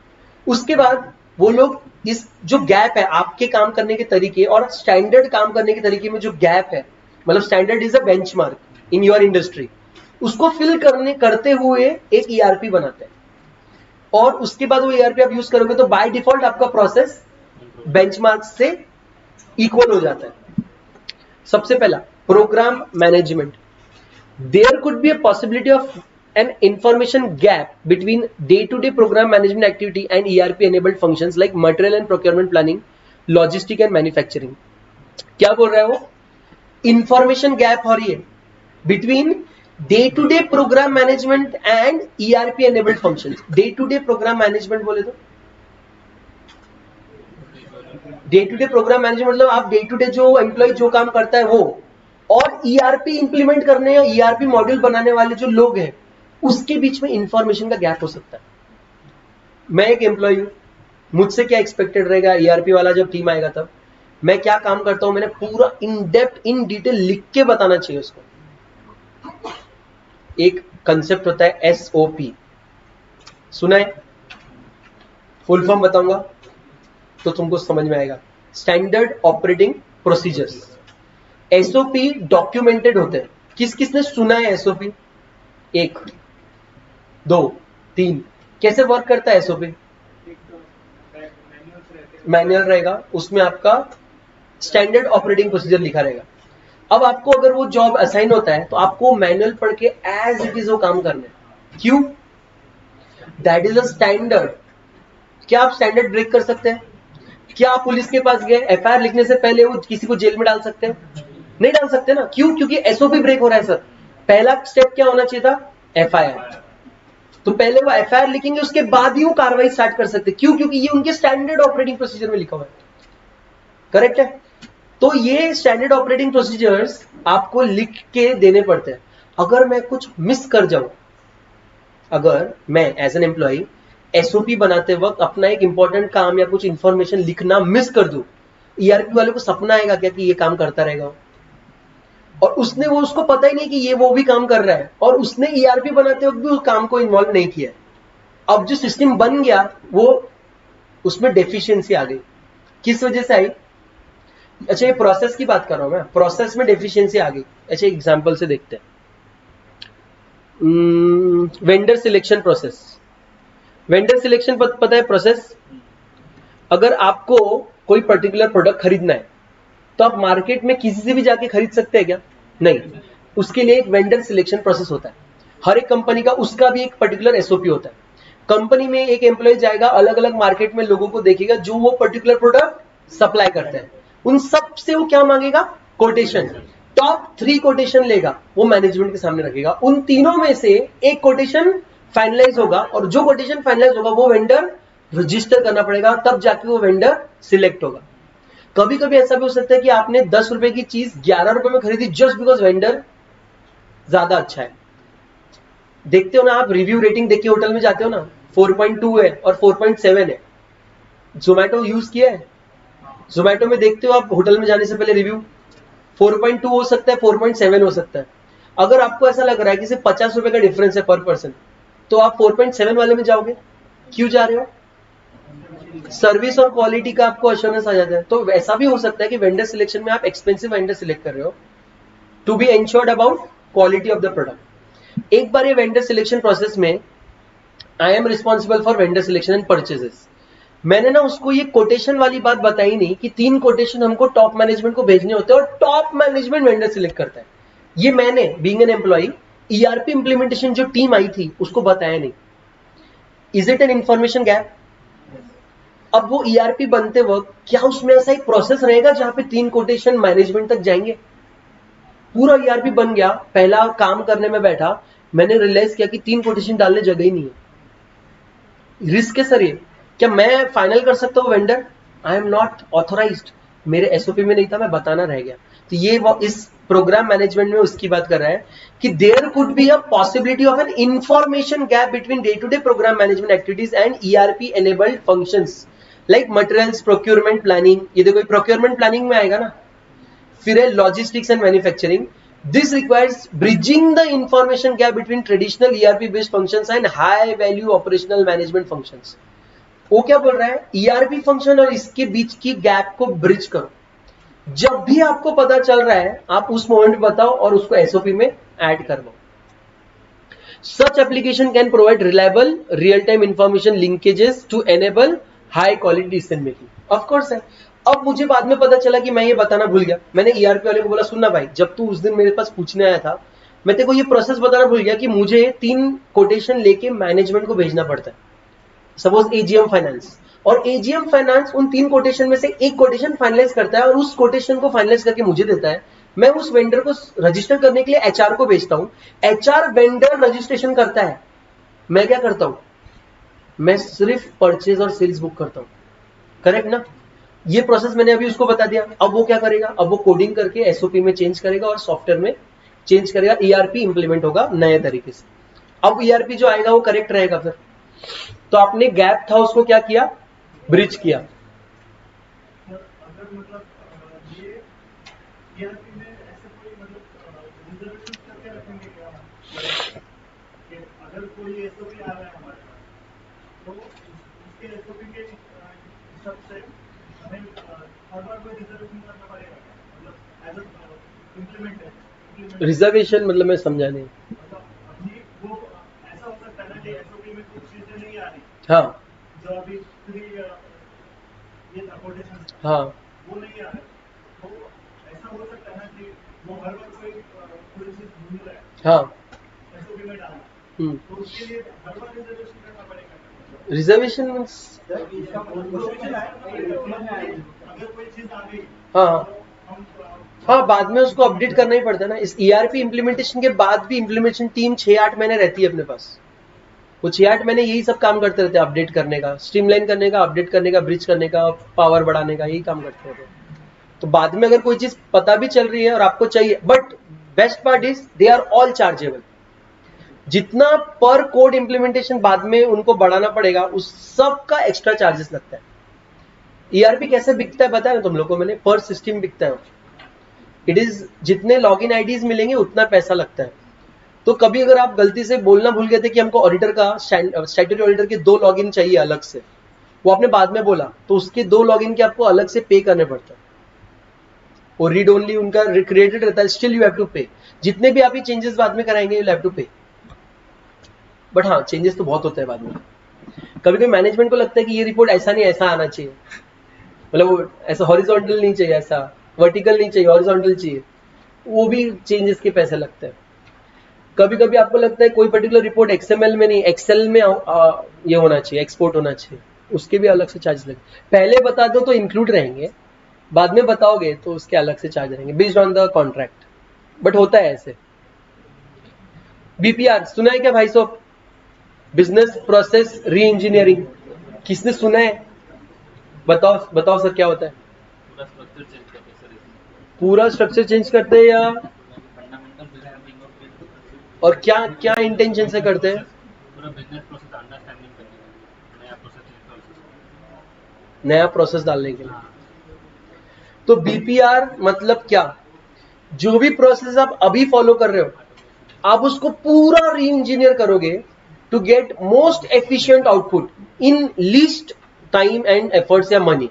उसके बाद वो लोग इस जो गैप है आपके काम करने के तरीके और स्टैंडर्ड काम करने के तरीके में, जो गैप है, मतलब standard is a benchmark in your industry, उसको फिल करते हुए एक ERP बनाते हैं. और उसके बाद वो ERP आप यूज करोगे तो बाय डिफॉल्ट आपका प्रोसेस बेंचमार्क से इक्वल हो जाता है. सबसे पहला, program management. There could be a possibility of an information gap between day-to-day program management activity and ERP enabled functions like material and procurement planning, logistic and manufacturing. क्या बोल रहा है वो? इंफॉर्मेशन गैप हो रही है between day to day program management and ERP enabled functions. Day to day program management बोले तो day to day program management मतलब आप डे टू डे जो एम्प्लॉय जो काम करता है वो, और ERP इंप्लीमेंट करने या ERP मॉड्यूल बनाने वाले जो लोग हैं उसके बीच में इंफॉर्मेशन का गैप हो सकता है. मैं एक एम्प्लॉय हूं, मुझसे क्या एक्सपेक्टेड रहेगा ERP वाला जब टीम आएगा तब मैं क्या काम करता हूं, मैंने पूरा इन डेप्थ इन डिटेल लिख के बताना चाहिए उसको. एक कंसेप्ट होता है SOP, सुना है? फुल फॉर्म बताऊंगा तो तुमको समझ में आएगा. Standard operating procedures. SOP documented होते हैं. किस किसने सुना है SOP? 1 2 3. कैसे वर्क करता है SOP? मैनुअल रहेगा, उसमें आपका स्टैंडर्ड ऑपरेटिंग प्रोसीजर लिखा रहेगा. अब आपको अगर वो जॉब असाइन होता है तो आपको मैनुअल पढ़ के एज इट इज वो काम करना है. क्यों? That is a standard. क्या आप स्टैंडर्ड ब्रेक कर सकते हैं? क्या आप पुलिस के पास गए, FIR लिखने से पहले वो किसी को जेल में डाल सकते हैं? नहीं डाल सकते ना. क्यों? क्योंकि SOP ब्रेक हो रहा है सर. पहला स्टेप क्या होना चाहिए था? FIR. तो पहले वो FIR लिखेंगे, उसके बाद ही वो कार्रवाई स्टार्ट कर सकते. क्यों? क्योंकि ये उनके स्टैंडर्ड ऑपरेटिंग प्रोसीजर में लिखा हुआ है. करेक्ट है? तो ये स्टैंडर्ड ऑपरेटिंग प्रोसीजर्स आपको लिख के देने पड़ते हैं. अगर मैं कुछ मिस कर जाऊं, अगर मैं एज एन एम्प्लॉय SOP बनाते वक्त अपना एक इंपॉर्टेंट काम या कुछ इंफॉर्मेशन लिखना मिस कर दूं, ERP वाले को सपना आएगा क्या कि ये काम करता रहेगा, और उसको पता ही नहीं कि ये वो भी काम कर रहा है, और उसने ERP बनाते वक्त भी उस काम को इन्वॉल्व नहीं किया. अब जो सिस्टम बन गया वो उसमें डेफिशिएंसी आ गई. किस वजह से आई? अच्छा, ये प्रोसेस की बात कर रहा हूं मैं. प्रोसेस में डेफिशिएंसी आ गई. अच्छा, एग्जांपल से देखते हैं. Vendor selection process. Vendor selection पता है प्रोसेस? अगर आपको कोई पर्टिकुलर प्रोडक्ट खरीदना है तो आप मार्केट में किसी से भी जाके खरीद सकते हैं क्या? नहीं. उसके लिए एक वेंडर सिलेक्शन प्रोसेस होता है. हर एक कंपनी का उसका भी एक पर्टिकुलर SOP होता है. कंपनी में एक एम्प्लॉय जाएगा, अलग अलग मार्केट में लोगों को देखेगा जो वो पर्टिकुलर प्रोडक्ट सप्लाई करते हैं. उन सब से वो क्या मांगेगा? कोटेशन। टॉप 3 कोटेशन लेगा, वो मैनेजमेंट के सामने रखेगा। उन तीनों में से एक कोटेशन फाइनलाइज होगा, और जो कोटेशन फाइनलाइज होगा वो वेंडर रजिस्टर करना पड़ेगा, तब जाके वो वेंडर सिलेक्ट होगा। कभी कभी ऐसा भी हो सकता है कि आपने 10 रुपए की चीज 11 रुपए में खरीदी जस्ट बिकॉज वेंडर ज्यादा अच्छा है। देखते हो ना आप, रिव्यू रेटिंग देख के होटल में जाते हो ना, 4.2 है और 4.7 है। जोमेटो यूज किया है? जोमेटो में देखते हो आप होटल में जाने से पहले रिव्यू, 4.2 हो सकता है, 4.7 हो सकता है। अगर आपको ऐसा लग रहा है कि सिर्फ 50 रुपए का डिफरेंस है पर पर्सन, तो आप 4.7 वाले में जाओगे। क्यों जा रहे हो? सर्विस और क्वालिटी का आपको अश्योरेंस आ जाता है। तो वैसा भी हो सकता है कि वेंडर सिलेक्शन में आप एक्सपेंसिव वेंडर सिलेक्ट कर रहे हो to be ensured about quality of the product. एक बार ये वेंडर सिलेक्शन प्रोसेस में I am responsible for vendor selection and purchases, मैंने ना उसको ये कोटेशन वाली बात बताई नहीं कि 3 कोटेशन हमको टॉप मैनेजमेंट को भेजने होते हैं और टॉप मैनेजमेंट वेंडर सिलेक्ट करता है। ये मैंने being an employee ERP implementation जो टीम आई थी उसको बताया नहीं। Is it N information gap? अब वो ईआरपी बनते वक्त क्या उसमें ऐसा एक प्रोसेस रहेगा जहां पे 3 कोटेशन मैनेजमेंट तक जाएंगे? पूरा ईआरपी बन गया, पहला काम करने में बैठा, मैंने रियलाइज किया कि 3 कोटेशन डालने जगह ही नहीं है। रिस्क है सर ये। क्या मैं फाइनल कर सकता हूँ vendor? I am not authorised, मेरे एसओपी में नहीं था, मैं बताना रह गया। तो ये इस प्रोग्राम मैनेजमेंट में उसकी बात कर रहा है कि there could be a possibility of an information gap between day to day program management activities and ERP enabled functions like materials, procurement planning. ये देखो प्रोक्योरमेंट प्लानिंग में आएगा ना, फिर है logistics and manufacturing. This requires bridging the information gap between traditional ERP based functions and high value operational management functions. वो क्या बोल रहा है? ईआरपी फंक्शन और इसके बीच की गैप को ब्रिज करो। जब भी आपको पता चल रहा है आप उस मोमेंट बताओ और उसको एसओपी में ऐड कर दो। Such application can provide reliable real-time information linkages to enable high quality decision making. Of course है। अब मुझे बाद में पता चला कि मैं ये बताना भूल गया। मैंने ईआरपी वाले को बोला, सुनना भाई, जब तू उस दिन मेरे पास पूछने आया था, मैं तेरे को ये प्रोसेस बताना भूल गया कि मुझे 3 कोटेशन लेके मैनेजमेंट को भेजना पड़ता है। सपोज एजीएम फाइनेंस, और एजीएम फाइनेंस उन 3 कोटेशन में से एक कोटेशन फाइनलाइज करता है और उस कोटेशन को फाइनलाइज करके मुझे देता है। मैं उस वेंडर को रजिस्टर करने के लिए एचआर को भेजता हूं, एचआर वेंडर रजिस्ट्रेशन करता है। मैं क्या करता हूं? मैं सिर्फ परचेज और सेल्स बुक करता हूं। करेक्ट ना? ये प्रोसेस मैंने अभी उसको बता दिया। अब वो क्या करेगा? अब वो कोडिंग करके एसओपी में चेंज करेगा और सॉफ्टवेयर में चेंज करेगा, ईआरपी इंप्लीमेंट होगा नए तरीके से। अब ईआरपी जो आएगा वो करेक्ट रहेगा। फिर तो आपने गैप था उसको क्या किया? ब्रिज किया। अगर मतलब ये ईआरपी में ऐसे कोई मतलब रिजर्वेशन करके रखेंगे क्या कि अगर कोई एसओपी आ रहा है हमारे पास, तो उसके एसओपी के हिसाब से हमें हर बार कोई रिजर्वेशन करना पड़ेगा, मतलब एज अ इम्प्लीमेंट रिजर्वेशन मतलब मैं समझा नहीं। मतलब अभी वो ऐसा हो सकता है ना कि एसओपी में कुछ चीजें नहीं आ रही, हाँ जो अभी 3 ये कोटेशन हाँ वो नहीं आ रहा है, तो ऐसा हो सकता है ना कि वो हर बार कोई चीज भूल रहा है, हाँ एसओपी में डालना, तो उसके लिए हर बार रिजर्वेशन करना पड़ेगा। रिजर्वेशन मीन्स अगर कोई चीज आ गई, हाँ तो हम हाँ, बाद में उसको अपडेट करना ही पड़ता है ना। इस ईआरपी इंप्लीमेंटेशन के बाद भी इंप्लीमेंटेशन टीम 6-8 महीने रहती है अपने पास। वो 6-8 महीने यही सब काम करते रहते हैं, अपडेट करने का, स्ट्रीमलाइन करने का, अपडेट करने का, ब्रिज करने का, पावर बढ़ाने का, यही काम करते रहते हैं। तो बाद में अगर कोई चीज पता भी चल रही है और आपको चाहिए, but best part is they are all chargeable. जितना पर कोड इंप्लीमेंटेशन बाद में उनको बढ़ाना पड़ेगा, उस सब का एक्स्ट्रा चार्जेस लगता है। ईआरपी कैसे बिकता है बताया ना तुम लोगों को मैंने, पर सिस्टम बिकता है। इट इज जितने लॉगिन आईडीज मिलेंगे उतना पैसा लगता है। तो कभी अगर आप गलती से बोलना भूल गए थे कि हमको ऑडिटर का स्टैट्यूटरी ऑडिटर के 2 लॉगिन चाहिए अलग से, वो आपने बाद में बोला, तो उसके 2 लॉगिन के आपको अलग से पे करने पड़ता है। वो रीड ओनली उनका क्रिएटेड रहता है, स्टिल यू हैव टू पे। जितने भी आप ये चेंजेस बाद में कराएंगे यू हैव टू पे। बट हाँ, चेंजेस तो बहुत होते हैं बाद में। कभी कभी मैनेजमेंट को लगता है कि ये रिपोर्ट ऐसा नहीं ऐसा आना चाहिए, मतलब वो ऐसा हॉरिजॉन्टल नहीं चाहिए, ऐसा वर्टिकल नहीं चाहिए, हॉरिजॉन्टल चाहिए। वो भी चेंजेस के पैसे लगते हैं। कभी कभी आपको लगता है कोई पर्टिकुलर रिपोर्ट एक्सएमएल में नहीं, एक्सेल में ये होना चाहिए, एक्सपोर्ट होना चाहिए, उसके भी अलग से चार्ज लगे। पहले बता दो तो इंक्लूड रहेंगे, बाद में बताओगे तो उसके अलग से चार्ज रहेंगे based on the contract, but होता है ऐसे। बीपीआर सुना है क्या भाई साहब? बिजनेस प्रोसेस री इंजीनियरिंग, किसने सुना है? बताओ बताओ सर क्या होता है? पूरा स्ट्रक्चर चेंज करते हैं या और क्या क्या इंटेंशन से करते हैं? नया प्रोसेस डालने के लिए। तो बीपीआर मतलब क्या? जो भी प्रोसेस आप अभी फॉलो कर रहे हो आप उसको पूरा री इंजीनियर करोगे to get most efficient output in least time and efforts या मनी।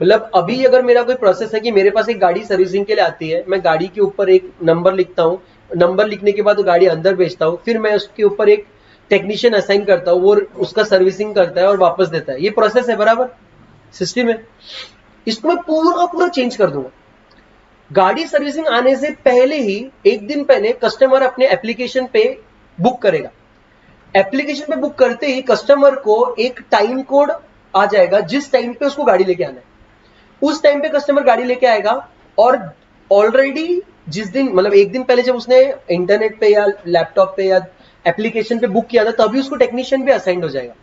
मतलब अभी अगर मेरा कोई प्रोसेस है कि मेरे पास एक गाड़ी सर्विसिंग के लिए आती है, मैं गाड़ी के ऊपर एक नंबर लिखता हूँ, नंबर लिखने के बाद वो गाड़ी अंदर भेजता हूँ, फिर मैं उसके ऊपर एक टेक्नीशियन असाइन करता हूँ, वो उसका सर्विसिंग करता है और वापस देता है। ये प्रोसेस है बराबर, सिस्टम है। इसको मैं पूरा पूरा चेंज कर दूंगा। गाड़ी सर्विसिंग आने से पहले ही एक दिन पहले कस्टमर अपने एप्लीकेशन पे बुक करेगा। एप्लीकेशन पे बुक करते ही कस्टमर को एक टाइम कोड आ जाएगा जिस टाइम पे उसको गाड़ी लेके आना है। उस टाइम पे कस्टमर गाड़ी लेके आएगा और ऑलरेडी जिस दिन मतलब एक दिन पहले जब उसने इंटरनेट पे या लैपटॉप पे या एप्लीकेशन पे बुक किया था तभी उसको टेक्नीशियन भी असाइंड हो जाएगा।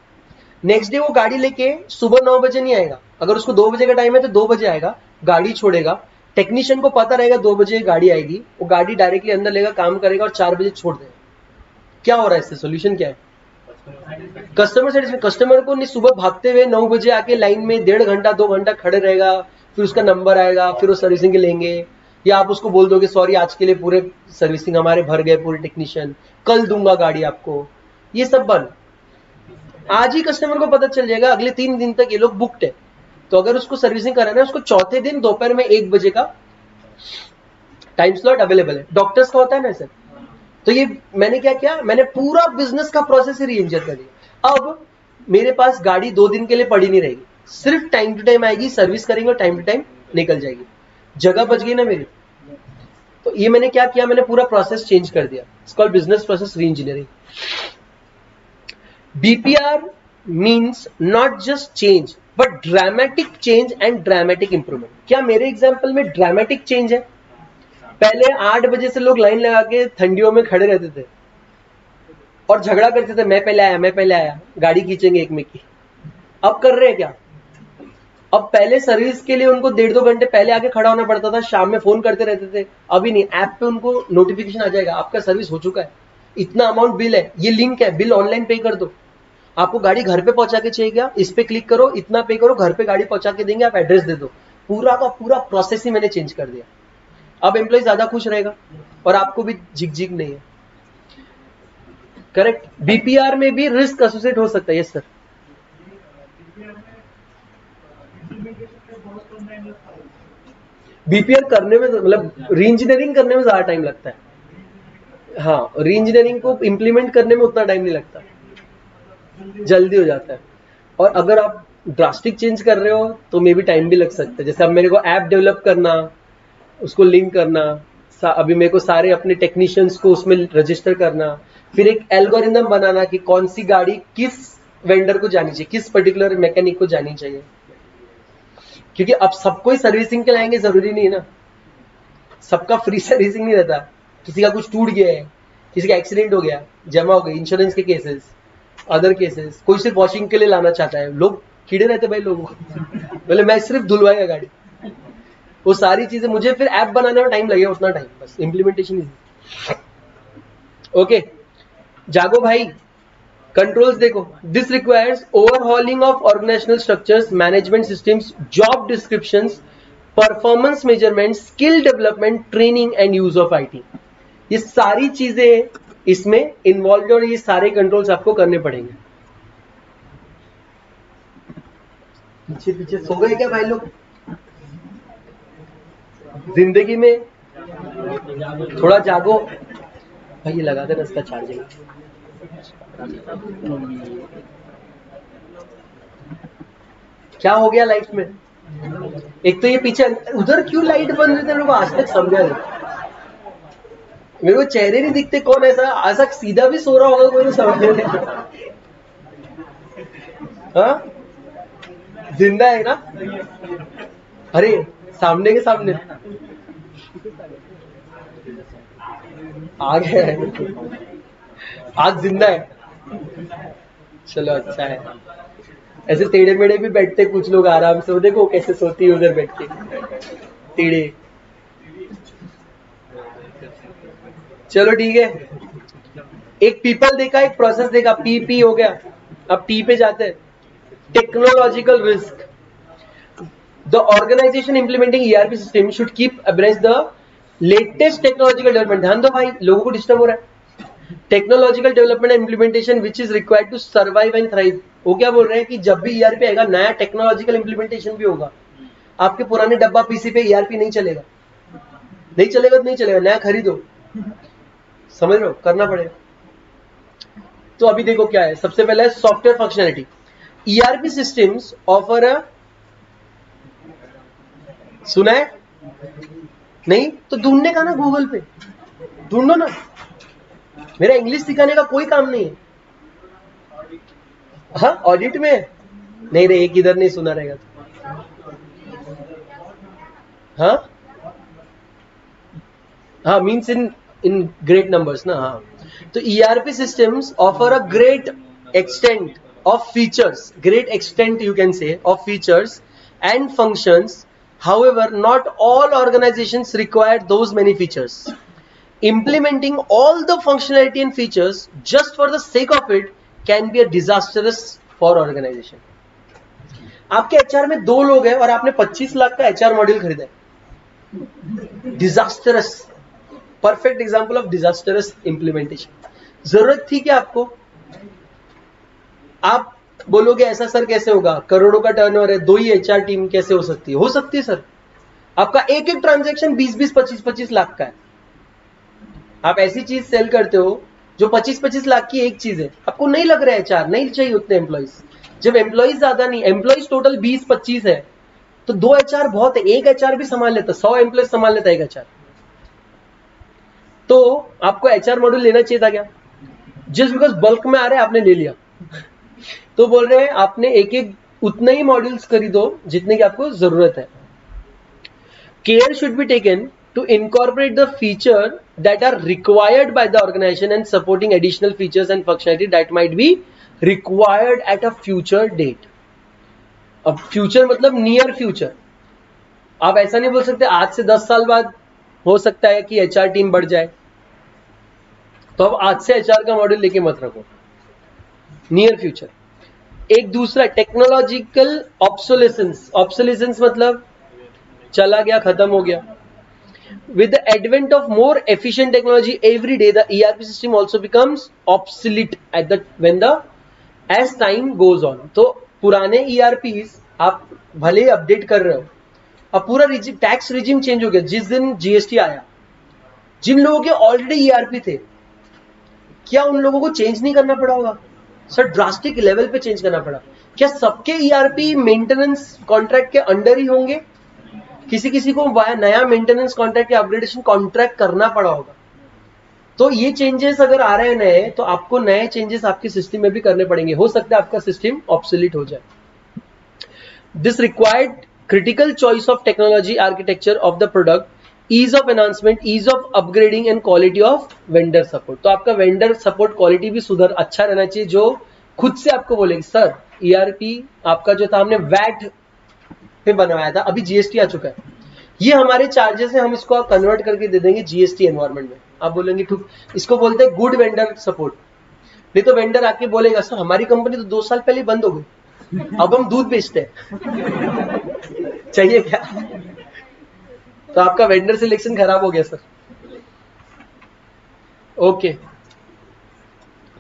नेक्स्ट डे वो गाड़ी लेके सुबह 9 बजे नहीं आएगा, अगर उसको 2 बजे का टाइम है तो 2 बजे आएगा, गाड़ी छोड़ेगा, टेक्नीशियन को पता रहेगा 2 बजे गाड़ी आएगी, वो गाड़ी डायरेक्टली अंदर लेगा, काम करेगा और 4 बजे छोड़ देगा। क्या हो रहा है इससे? सोल्यूशन क्या है? Customer satisfied. कस्टमर को नहीं सुबह भागते हुए 9 बजे आके लाइन में 1.5 घंटा 2 घंटा खड़े रहेगा, फिर उसका नंबर आएगा, फिर वो सर्विसिंग के लेंगे, या आप उसको बोल दोगे सॉरी आज के लिए पूरे सर्विसिंग हमारे भर गए, पूरे टेक्नीशियन कल दूंगा गाड़ी आपको। ये सब बंद। आज ही कस्टमर को पता चल जाएगा अगले 3 दिन तक ये लोग बुक्ड है, तो अगर उसको सर्विसिंग कराना है उसको चौथे दिन दोपहर में 1 बजे का टाइम स्लॉट अवेलेबल है। डॉक्टर्स का होता है ना सर। तो ये मैंने क्या किया, मैंने पूरा बिजनेस का प्रोसेस ही रीइंजीनियर कर दिया। अब मेरे पास गाड़ी 2 दिन के लिए पड़ी नहीं रहेगी, सिर्फ टाइम टू टाइम आएगी, सर्विस करेंगे और टाइम टू टाइम निकल जाएगी। जगह बच गई ना मेरी। तो ये मैंने क्या किया, मैंने पूरा प्रोसेस चेंज कर दिया। It's called business process reengineering. BPR means not just change but dramatic change and dramatic improvement. क्या मेरे एग्जाम्पल में ड्रामेटिक चेंज है? पहले 8 बजे से लोग लाइन लगा के ठंडियों में खड़े रहते थे और झगड़ा करते थे, मैं पहले आया मैं पहले आया, गाड़ी खींचेंगे एक में की। अब कर रहे हैं क्या? अब पहले सर्विस के लिए उनको 1.5-2 घंटे पहले आके खड़ा होना पड़ता था, शाम में फोन करते रहते थे। अभी नहीं, ऐप पे उनको नोटिफिकेशन आ जाएगा आपका सर्विस हो चुका है, इतना अमाउंट बिल है, ये लिंक है, बिल ऑनलाइन पे कर दो। आपको गाड़ी घर पे पहुंचा के चाहिए क्या, इस पे क्लिक करो, इतना पे करो, घर पे गाड़ी पहुंचा के देंगे, आप एड्रेस दे दो। पूरा का पूरा प्रोसेस ही मैंने चेंज कर दिया। अब एम्प्लॉय ज्यादा खुश रहेगा और आपको भी झिक झिक नहीं है। करेक्ट। बीपीआर में भी रिस्क एसोसिएट हो सकता है। Yes sir. बीपीआर करने में मतलब री इंजीनियरिंग करने में ज्यादा टाइम लगता है। हाँ, री इंजीनियरिंग को इम्प्लीमेंट करने में उतना टाइम नहीं लगता, जल्दी हो जाता है। और अगर आप ड्रास्टिक चेंज कर रहे हो तो मे भी टाइम भी लग सकता है। जैसे अब मेरे को ऐप डेवलप करना, उसको लिंक करना, अभी मेरे को सारे अपने टेक्नीशियंस को उसमें रजिस्टर करना, फिर एक एल्गोरिथम बनाना कि कौन सी गाड़ी किस वेंडर को जानी चाहिए, किस पर्टिकुलर मैकेनिक को जानी चाहिए। क्योंकि अब सबको ही सर्विसिंग के लाएंगे जरूरी नहीं है ना, सबका फ्री सर्विसिंग नहीं रहता। किसी का कुछ टूट गया है, किसी का एक्सीडेंट हो गया, जमा हो गई, इंश्योरेंस के केसेस, अदर केसेस, कोई सिर्फ वॉशिंग के लिए लाना चाहता है। लोग कीड़े रहते भाई लोगों को, बोले मैं सिर्फ धुलवाएगा गाड़ी। वो सारी चीजें मुझे फिर ऐप बनाने में टाइम लगेगा, उतना टाइम बस इम्प्लीमेंटेशन इजी। ओके, जागो भाई। कंट्रोल्स देखो, this requires overhauling of organisational structures, management systems, job descriptions, performance measurement, skill development, training and use of IT. ये सारी चीजें इसमें इन्वॉल्व और ये सारे कंट्रोल्स आपको करने पड़ेंगे। पीछे पीछे सो गए क्या भाई लोग? जिंदगी में थोड़ा जागो भाई। ये लगा देना इसका चार्जिंग। क्या हो गया लाइफ में? एक तो ये पीछे उधर क्यों लाइट बंद रही थी, मेरे को आज तक समझा नहीं। मेरे को चेहरे नहीं दिखते, कौन ऐसा सीधा भी सो रहा होगा कोई, तो समझ नहीं। हाँ, जिंदा है ना? अरे सामने के सामने आग है, आग जिंदा है। चलो अच्छा है। ऐसे टेढ़े मेढ़े भी बैठते कुछ लोग आराम से, वो देखो कैसे सोती है उधर बैठ के टेढ़े। चलो ठीक है, एक पीपल देखा, एक प्रोसेस देखा, पी हो गया। अब टी पे जाते हैं, technological risk. The organisation implementing ERP system should keep abreast the latest technological development. ध्यान दो भाई, लोगों को डिस्टर्ब हो रहा है। Technological development and implementation which is required to survive and thrive. वो क्या बोल रहे हैं कि जब भी ईआरपी आएगा, नया टेक्नोलॉजिकल इंप्लीमेंटेशन भी होगा। आपके पुराने डब्बा पीसी पे ईआरपी नहीं चलेगा, नहीं चलेगा तो नहीं चलेगा, नया खरीदो। समझ रहे हो, करना पड़ेगा। तो अभी देखो क्या है, सबसे पहले है software functionality. ERP systems offer a, सुना है नहीं तो ढूंढने का ना, गूगल पे ढूंढो ना, मेरा इंग्लिश सिखाने का कोई काम नहीं है। हाँ ऑडिट में नहीं रे, एक इधर नहीं सुना रहेगा तो। हाँ हाँ, मीन्स इन ग्रेट नंबर्स ना। हाँ, तो ERP systems offer a great extent of features, great extent you can say of features and functions. However, not all organizations require those many features. Implementing all the functionality and features just for the sake of it can be a disastrous for organization. आपके HR में 2 लोग हैं और आपने 25 लाख का HR module खरीदा है। Disastrous, perfect example of disastrous implementation. जरूरत थी क्या आपको? आप बोलोगे ऐसा सर कैसे होगा, करोड़ों का टर्नओवर है, 2 ही एचआर टीम कैसे हो सकती है? हो सकती है सर। आपका एक एक ट्रांजैक्शन 20-20, 25-25 लाख का है। आप ऐसी चीज सेल करते हो जो 25-25 लाख की एक चीज है, आपको नहीं लग रहा है एचआर, नहीं चाहिए उतने एम्प्लॉइज। जब एम्प्लॉइज ज्यादा नहीं, एम्प्लॉइज टोटल 20-25 है तो 2 एचआर बहुत है। एक एचआर भी संभाल लेता, 100 एम्प्लॉइज संभाल लेता एक एचआर। तो आपको एचआर मॉड्यूल लेना चाहिए था क्या? जस्ट बिकॉज बल्क में आ रहा है आपने ले लिया। तो बोल रहे हैं आपने एक एक उतने ही मॉड्यूल्स खरीदो जितने की आपको जरूरत है। Care should be taken to incorporate the feature that are required by the organization and supporting additional features and functionality that might be required at a future date. अब फ्यूचर मतलब नियर फ्यूचर। आप ऐसा नहीं बोल सकते आज से 10 साल बाद हो सकता है कि एचआर टीम बढ़ जाए, तो अब आज से एचआर का मॉड्यूल लेके मत रखो। Near future. एक दूसरा टेक्नोलॉजिकल ऑब्सोलेसेंस। ऑब्सोलेसेंस मतलब चला गया, खत्म हो गया। With the advent of more efficient technology every day, the ERP system also becomes obsolete as time goes on. तो पुराने ERPs आप भले अपडेट कर रहे हो, अब पूरा टैक्स रिजिम चेंज हो गया। जिस दिन जीएसटी आया, जिन लोगों के ऑलरेडी ERP थे, क्या उन लोगों को चेंज नहीं करना पड़ा होगा? सर ड्रास्टिक लेवल पे चेंज करना पड़ा। क्या सबके ERP मेंटेनेंस कॉन्ट्रैक्ट के अंडर ही होंगे? किसी किसी को नया मेंटेनेंस कॉन्ट्रैक्ट या अपग्रेडेशन कॉन्ट्रैक्ट करना पड़ा होगा। तो ये चेंजेस अगर आ रहे हैं नए, तो आपको नए चेंजेस आपके सिस्टम में भी करने पड़ेंगे। हो सकता है आपका सिस्टम ऑब्सोलीट हो जाए। This required critical choice of technology architecture of the product, ease of enhancement, ease of upgrading and quality of vendor support. तो आपका वेंडर सपोर्ट क्वालिटी भी सुधर अच्छा रहना चाहिए, जो खुद से आपको बोलेगी सर ईआरपी आपका जो था हमने वैट पे बनवाया था, अभी जीएसटी आ चुका है, ये हमारे चार्जेस है, हम इसको कन्वर्ट करके दे देंगे जीएसटी एनवायरमेंट में। आप बोलेंगे ठीक, इसको बोलते हैं गुड वेंडर सपोर्ट। नहीं तो वेंडर आके बोलेगा सर हमारी कंपनी तो 2 साल पहले बंद हो गई, अब हम दूध बेचते हैं चाहिए क्या? तो आपका वेंडर सिलेक्शन खराब हो गया sir. Okay,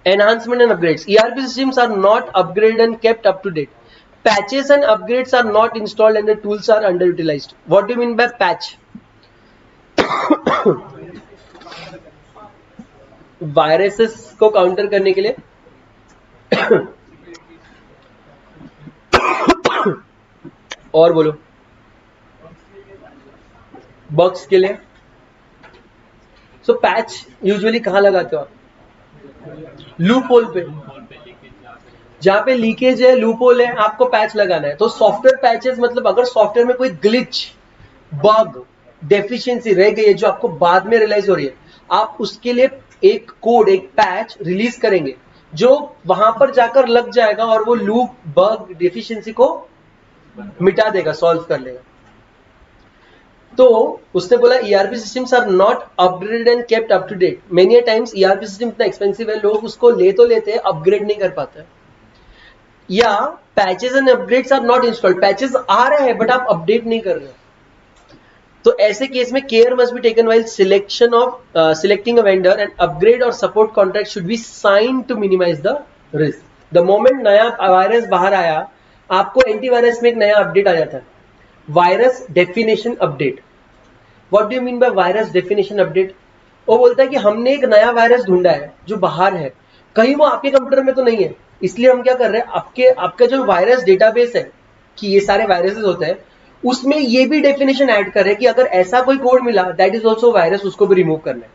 enhancement and upgrades. ERP systems are not upgraded and kept up to date. Patches and upgrades are not installed and the tools are underutilized. What do you mean by patch? Viruses को counter करने के लिए और बोलो, bugs के लिए। सो patch usually कहां लगाते हो आप? लूप होल पे, जहां पे लीकेज है, लूप होल है, आपको पैच लगाना है। तो सॉफ्टवेयर पैचेस मतलब अगर सॉफ्टवेयर में कोई ग्लिच बग डेफिशिएंसी रह गई है जो आपको बाद में रियलाइज हो रही है, आप उसके लिए एक कोड, एक पैच रिलीज करेंगे जो वहां पर जाकर लग जाएगा और वो लूप बग डेफिशिएंसी को मिटा देगा, सॉल्व कर लेगा। तो उसने बोला ERP systems are not upgraded and kept up to date. Many a times ERP system इतना एक्सपेंसिव है, लोग उसको ले तो लेते हैं, अपग्रेड नहीं कर पाते। या patches and upgrades are not installed, patches आ रहे हैं बट आप अपडेट नहीं कर रहे। तो ऐसे केस में care must be taken while selecting a vendor and upgrade और support contract should be sign to minimize the risk. The moment नया वायरस बाहर आया, आपको एंटीवायरस में एक नया अपडेट आ जाता है, virus definition update. What do you mean by virus definition update? वो बोलता है कि हमने एक नया वायरस ढूंढा है जो बाहर है, कहीं वो आपके कंप्यूटर में तो नहीं है, इसलिए हम क्या कर रहे हैं, आपका जो वायरस डेटाबेस है कि ये सारे वायरसेस होते हैं, उसमें ये भी डेफिनेशन ऐड कर रहे हैं कि अगर ऐसा कोई कोड मिला दैट इज ऑल्सो वायरस, उसको भी रिमूव करना है।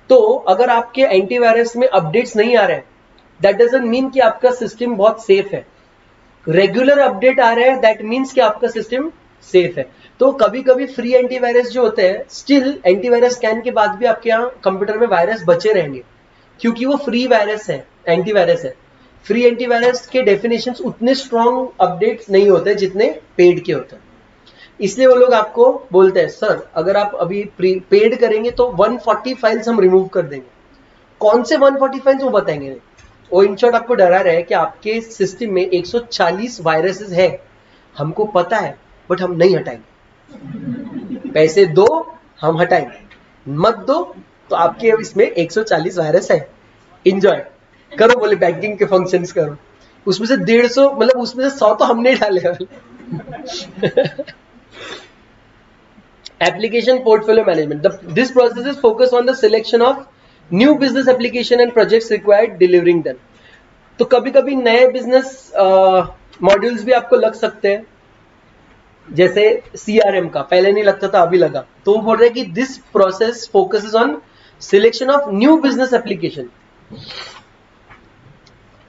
तो अगर आपके एंटीवायरस में अपडेट्स नहीं आ रहे हैं, दैट डजंट मीन कि आपका सिस्टम बहुत सेफ है। रेगुलर अपडेट आ रहे हैं, दैट मीन्स कि आपका सिस्टम सेफ है। तो कभी कभी फ्री एंटीवायरस जो होते हैं, स्टिल एंटीवायरस स्कैन के बाद भी आपके यहाँ कंप्यूटर में वायरस बचे रहेंगे, क्योंकि वो फ्री वायरस है, एंटीवायरस है। फ्री एंटीवायरस के डेफिनेशंस उतने स्ट्रॉन्ग अपडेट्स नहीं होते जितने पेड के होते हैं। इसलिए वो लोग आपको बोलते हैं सर अगर आप अभी पेड करेंगे तो 140 फाइल्स हम रिमूव कर देंगे। कौन से 140 फाइल्स वो बताएंगे नहीं। वो इन शॉर्ट आपको डरा रहा है कि आपके सिस्टम में 140 वायरसेस है, हमको पता है बट हम नहीं हटाएंगे। पैसे दो हम हटाएंगे, मत दो तो आपके इसमें 140 वायरस है, इंजॉय करो, बोले बैंकिंग के फंक्शंस करो। उसमें से 150 मतलब उसमें से 100 तो हमने डाले। Application portfolio management. This process is focused on the selection of new business application and projects required delivering them. तो कभी कभी नए बिजनेस मॉड्यूल्स भी आपको लग सकते हैं, जैसे CRM का पहले नहीं लगता था, अभी लगा। तो वो बोल रहे हैं कि this process focuses on selection of new business application.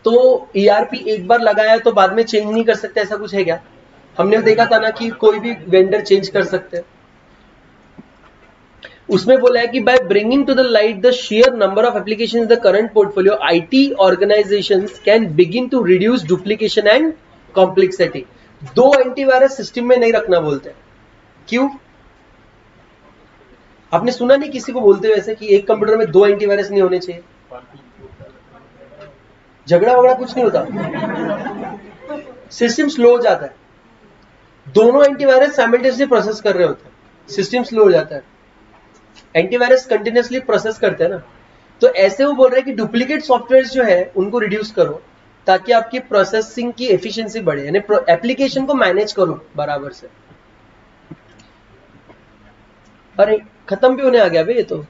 तो ERP एक बार लगाया तो बाद में चेंज नहीं कर सकते, ऐसा कुछ है क्या? हमने देखा था ना कि कोई भी वेंडर चेंज कर सकते हैं। उसमें बोला है कि by bringing to the light the share number of applications in the current portfolio, IT organisations can begin to reduce duplication and complexity. 2 antivirus system में नहीं रखना बोलते हैं। क्यों? आपने सुना नहीं किसी को बोलते हुए ऐसे कि एक कंप्यूटर में 2 एंटीवायरस नहीं होने चाहिए? झगड़ा वगड़ा कुछ नहीं होता, सिस्टम स्लो हो जाता है। दोनों एंटीवायरस साइमल्टेनियसली प्रोसेस कर रहे होते हैं, सिस्टम स्लो हो जाता है। एंटीवायरस कंटिन्यूअसली प्रोसेस करते हैं ना। तो ऐसे वो बोल रहे हैं कि डुप्लीकेट सॉफ्टवेयर जो है उनको रिड्यूस करो ताकि आपकी प्रोसेसिंग की एफिशिएंसी बढ़े, यानी एप्लीकेशन को मैनेज करो बराबर से। अरे खत्म भी होने आ गया भाई, ये तो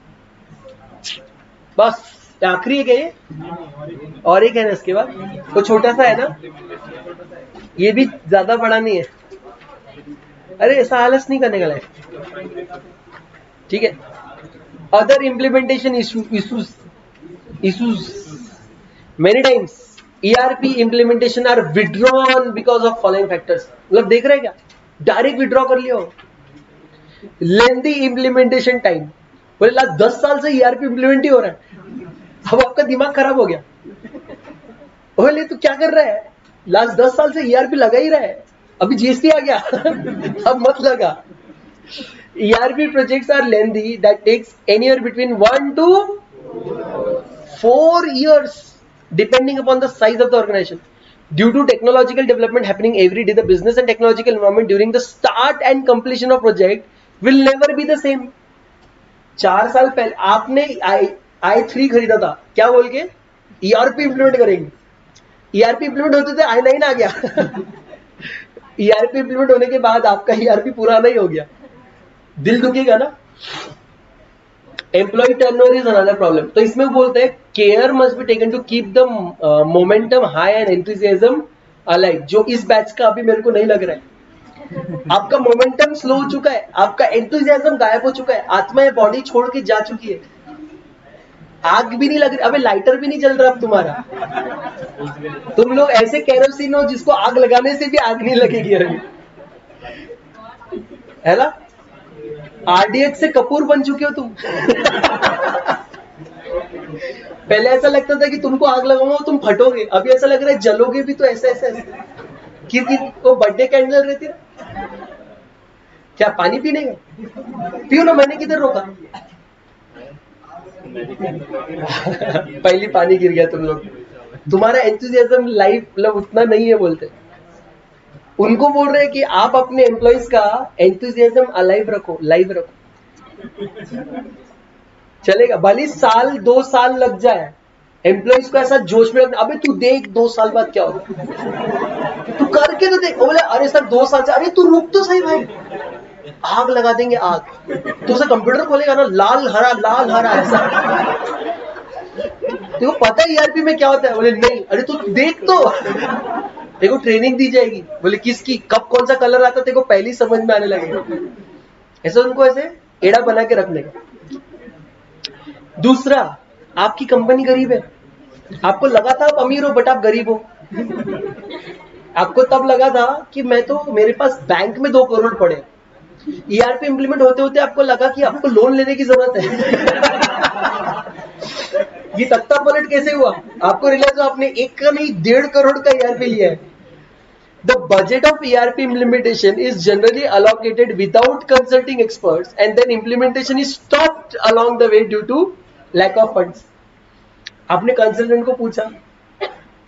बस आखिरी है क्या ये? और एक है ना इसके बाद, तो छोटा सा है ना, ये भी ज्यादा बड़ा नहीं है। अरे ऐसा आलस नहीं करने का है, ठीक है। Other implementation issues. Many times ERP implementation are withdrawn because of following factors. मतलब देख रहे हैं क्या, डायरेक्ट विड्रॉ कर लिया हो। लेंथी इम्प्लीमेंटेशन टाइम, बोले लास्ट 10 साल से ERP इम्प्लीमेंट ही हो रहा है, अब आपका दिमाग खराब हो गया। बोले तो क्या कर रहा है, लास्ट 10 साल से ERP लगा ही रहा है, अभी GST आ गया अब मत लगा। ERP projects are lengthy, that takes anywhere between 1 to 4 years depending upon the size of the organization. Due to technological development happening every day, the business and technological environment during the start and completion of project will never be the same. 4 साल पहले आपने i3 खरीदा था, क्या बोल के ERP implement करेंगे। ERP implement होते थे i9 आ गया ERP इम्प्लीमेंट होने के बाद आपका ERP पुराना ही हो गया, दिल दुखेगा ना। Employ turnover is another problem. तो इसमें बोलते हैं care must be taken to keep the momentum high and enthusiasm alive. जो इस बैच का अभी मेरे को नहीं लग रहा है, आपका मोमेंटम स्लो हो चुका है, आपका एंथुसियाज्म गायब हो चुका है, आत्मा बॉडी छोड़ के जा चुकी है, आग भी नहीं लग रही, अबे लाइटर भी नहीं जल रहा अब तुम्हारा। तुम लोग ऐसे केरोसिन हो जिसको आग लगाने से भी आग नहीं लगेगी अभी, है ना। RDX से कपूर बन चुके हो तुम। पहले ऐसा लगता था कि तुमको आग लगाऊंगा तुम फटोगे, अभी ऐसा लग रहा है जलोगे भी तो ऐसे ऐसे ऐसे। क्योंकि वो बर्थडे कैंडल रहती है। क्या पानी पीने का? पियो ना, मैंने किधर रोका। पहली पानी गिर गया तुम लोग। तुम्हारा एंथुसियाज्म लाइफ मतलब उतना नहीं है बोलते। उनको बोल रहे हैं कि आप अपने एम्प्लॉइज का एंथुसियाज्म अलाइव रखो, लाइव रखो, चलेगा। भले साल 2 साल लग जाए, एम्प्लॉइज को ऐसा जोश में रखना। अबे तू देख 2 साल बाद क्या होगा, तू करके तो देख। बोले अरे सर 2 साल से, अरे तू रुक तो सही भाई, आग लगा देंगे आग। तो उसे कंप्यूटर खोलेगा ना, लाल हरा ऐसा। देखो पता है ERP में क्या होता है? बोले नहीं। अरे तू देख तो, देखो ट्रेनिंग दी जाएगी। बोले किसकी, कब कौन सा कलर आता है तेरे को पहले ही समझ में आने लगेगा। ऐसा उनको ऐसे एड़ा बना के रखने का। दूसरा, आपकी कंपनी गरीब है, आपको लगा था आप अमीर हो बट आप गरीब हो। आपको तब लगा था कि मैं तो, मेरे पास बैंक में 2 करोड़ पड़े। ERP इंप्लीमेंट होते होते आपको लगा कि आपको लोन लेने की जरूरत है। ये तख्ता पलट कैसे हुआ? आपको रियलाइज हुआ आपने 1 का नहीं 1.5 करोड़ का ERP लिया है। The budget of ERP implementation is generally allocated without consulting experts, and then implementation is stopped along the way due to lack of funds. आपने कंसल्टेंट को पूछा,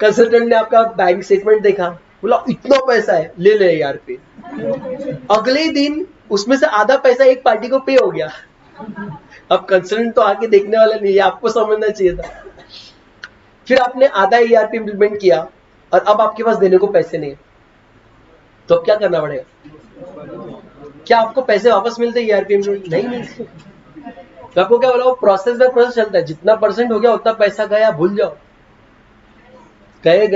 कंसल्टेंट ने आपका बैंक स्टेटमेंट देखा, बोला इतना पैसा है, ले ले ERP। अगले दिन उसमें से आधा पैसा एक पार्टी को पे हो गया। अब कंसल्टेंट तो आके देखने वाला नहीं है, आपको समझना चाहिए था। फिर आपने आधा ERP इंप्लीमेंट किया और अब आपके पास देने को पैसे नहीं है, तो अब क्या करना पड़ेगा? क्या आपको पैसे वापस मिलते हैं ERP इंप्लीमेंट? नहीं मिलते। तो आपको क्या बोला, वो प्रोसेस बाय प्रोसेस चलता है, जितना % हो गया उतना पैसा गया, भूल जाओ, गए।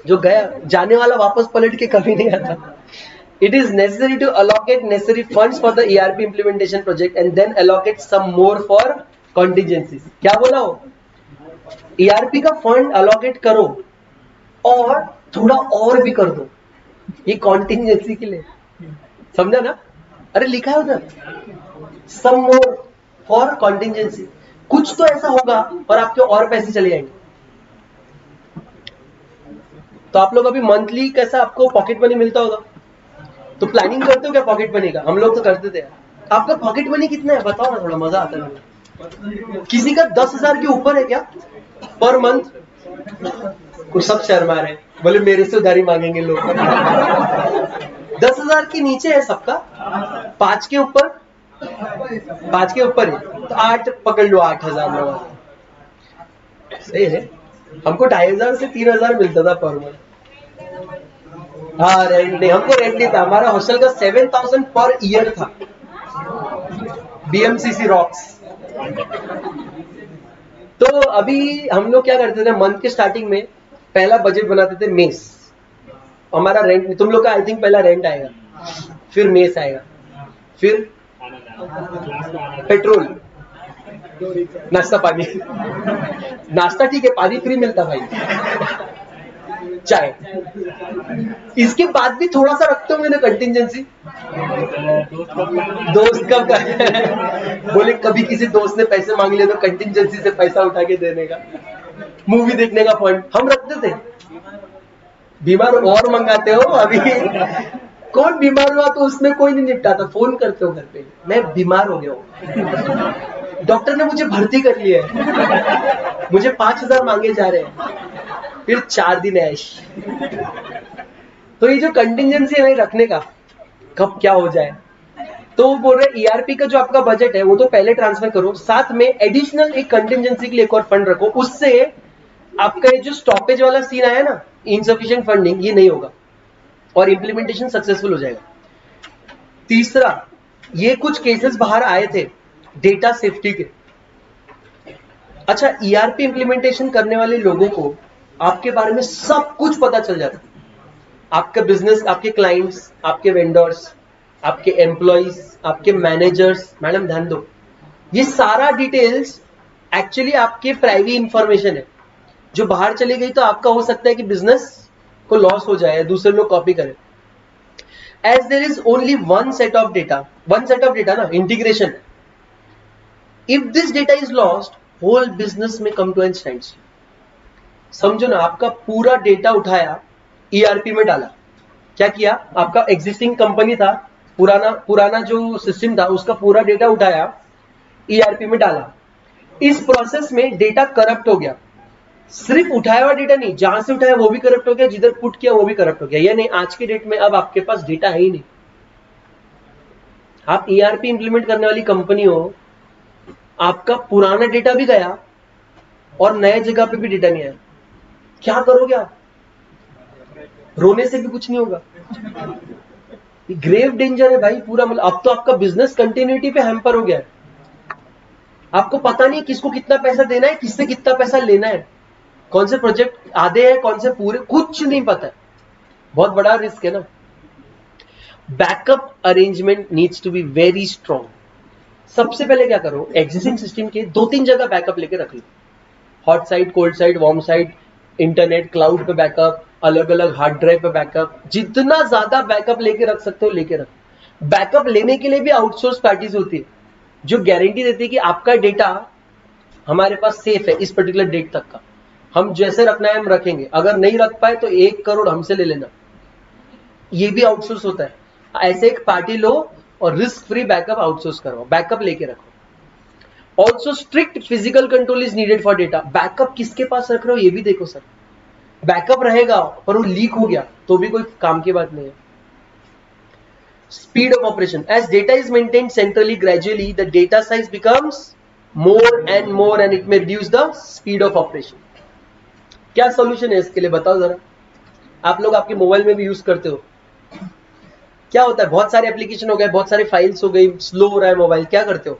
जो गया, जाने वाला वापस पलट के कभी नहीं आता। It is necessary to allocate necessary funds for the ERP implementation project and then allocate some more for contingencies. क्या बोला हो? ERP का फंड allocate करो और थोड़ा और भी कर दो, ये कॉन्टिजेंसी के लिए। समझा ना? अरे लिखा है उधर, सम मोर फॉर कॉन्टिजेंसी। कुछ तो ऐसा होगा और आपके और पैसे चले जाएंगे। तो आप लोग अभी मंथली कैसा आपको पॉकेट मनी मिलता होगा, तो प्लानिंग करते हो क्या पॉकेट मनी का? हम लोग तो करते थे। आपका पॉकेट मनी कितना है बताओ ना, थोड़ा मजा आता है। किसी का 10,000 के ऊपर है क्या पर मंथ? कुछ सब शर्मा रहे, बोले मेरे से उधारी मांगेंगे लोग। 10,000 के नीचे है सबका, 5 के ऊपर, 5 के ऊपर है तो 8 पकड़ लो, 8,000 में सही है। हमको 2,500 से 3,000 मिलता था पर मंथ। हाँ रेंट नहीं, हमको रेंट नहीं था, हमारा हॉस्टल का 7,000 पर ईयर था, BMCC रॉक्स। तो अभी हम लोग क्या करते थे, मंथ के स्टार्टिंग में पहला बजट बनाते थे मेस। हमारा रेंट, तुम लोग का आई थिंक पहला रेंट आएगा, फिर मेस आएगा, फिर पेट्रोल, नाश्ता पानी। नाश्ता ठीक है, पानी फ्री मिलता भाई, चाय। इसके बाद भी थोड़ा सा रखते होंगे ना कंटिजेंसी। दोस्त कब बोले कभी किसी दोस्त ने पैसे मांग लिए तो कंटिजेंसी से पैसा उठा के देने का, मूवी देखने का फंड हम रखते थे। बीमार और मंगाते हो अभी, कौन बीमार हुआ तो उसमें कोई नहीं निपटाता, फोन करते हो घर पे, मैं बीमार हो गया हूँ, डॉक्टर ने मुझे भर्ती कर लिया है, मुझे 5,000 मांगे जा रहे हैं, फिर 4 दिन ऐश। तो ये जो कंटिजेंसी है रखने का, कब क्या हो जाए, तो बोल रहे ERP का जो आपका बजट है वो तो पहले ट्रांसफर करो, साथ में एडिशनल एक कंटिजेंसी के लिए एक और फंड रखो, उससे आपका ये जो स्टॉपेज वाला सीन आया ना, इनसफिशिएंट फंडिंग, ये नहीं होगा और इंप्लीमेंटेशन सक्सेसफुल हो जाएगा। तीसरा, ये कुछ केसेस बाहर आए थे डेटा सेफ्टी के। अच्छा, ERP इंप्लीमेंटेशन करने वाले लोगों को आपके बारे में सब कुछ पता चल जाता है, आपका बिजनेस, आपके क्लाइंट्स, आपके वेंडर्स, आपके एम्प्लॉइज, आपके मैनेजर्स। मैडम ध्यान दो, ये सारा डिटेल्स एक्चुअली आपके प्राइवेट इंफॉर्मेशन है, जो बाहर चली गई तो आपका हो सकता है कि बिजनेस को लॉस हो जाए, दूसरे लोग कॉपी करें। as there is only one set of data ना, integration. If this data is lost, whole business may come to an standstill. समझो ना, आपका पूरा डेटा उठाया, ERP में डाला, क्या किया, आपका एग्जिस्टिंग कंपनी था, पुराना जो सिस्टम था उसका पूरा डेटा उठाया, ERP में डाला. इस प्रोसेस में डेटा करप्ट हो गया. सिर्फ उठाया हुआ डेटा नहीं, जहां से उठाया वो भी करप्ट हो गया, जिधर पुट किया वो भी करप्ट हो गया. या नहीं, आज के डेट में अब आपके पास डेटा है ही नहीं. आप ERP इंप्लीमेंट करने वाली कंपनी हो, आपका पुराना डेटा भी गया और नए जगह पे भी डेटा नहीं आया, क्या करोगे आप? रोने से भी कुछ नहीं होगा. ग्रेव डेंजर है भाई पूरा. मतलब अब तो आपका बिजनेस कंटिन्यूटी पे हैम्पर हो गया है. आपको पता नहीं किसको कितना पैसा देना है, किससे कितना पैसा लेना है, कौन से प्रोजेक्ट आधे हैं, कौन से पूरे, कुछ नहीं पता है. बहुत बड़ा रिस्क है ना. Backup arrangement needs to be very strong. सबसे पहले क्या करो, एग्जिस्टिंग सिस्टम के 2-3 जगह बैकअप लेके रख लो. Hot site, cold site, warm site, internet, cloud पे बैकअप, अलग अलग हार्ड ड्राइव पे बैकअप. जितना ज्यादा बैकअप लेके रख सकते हो लेके रखो. बैकअप लेने के लिए भी आउटसोर्स पार्टीज होती है जो गारंटी देती है कि आपका डेटा हमारे पास सेफ है इस पर्टिकुलर डेट तक का, हम जैसे रखना है हम रखेंगे, अगर नहीं रख पाए तो 1 करोड़ हमसे ले लेना. ये भी आउटसोर्स होता है. ऐसे एक पार्टी लो और रिस्क फ्री बैकअप आउटसोर्स करो, बैकअप लेके रखो. Also strict physical control is needed for data. Backup किसके पास रख रहे हो ये भी देखो सर. बैकअप रहेगा पर वो लीक हो गया तो भी कोई काम की बात नहीं है. Speed of operation. As data is maintained centrally, gradually the data size becomes more and more and it may reduce the speed of operation. क्या solution है इसके लिए बताओ जरा. आप लोग आपके मोबाइल में भी यूज करते हो. क्या होता है, बहुत सारे एप्लीकेशन हो गए, बहुत सारे फाइल्स हो गई, स्लो हो रहा है मोबाइल, क्या करते हो,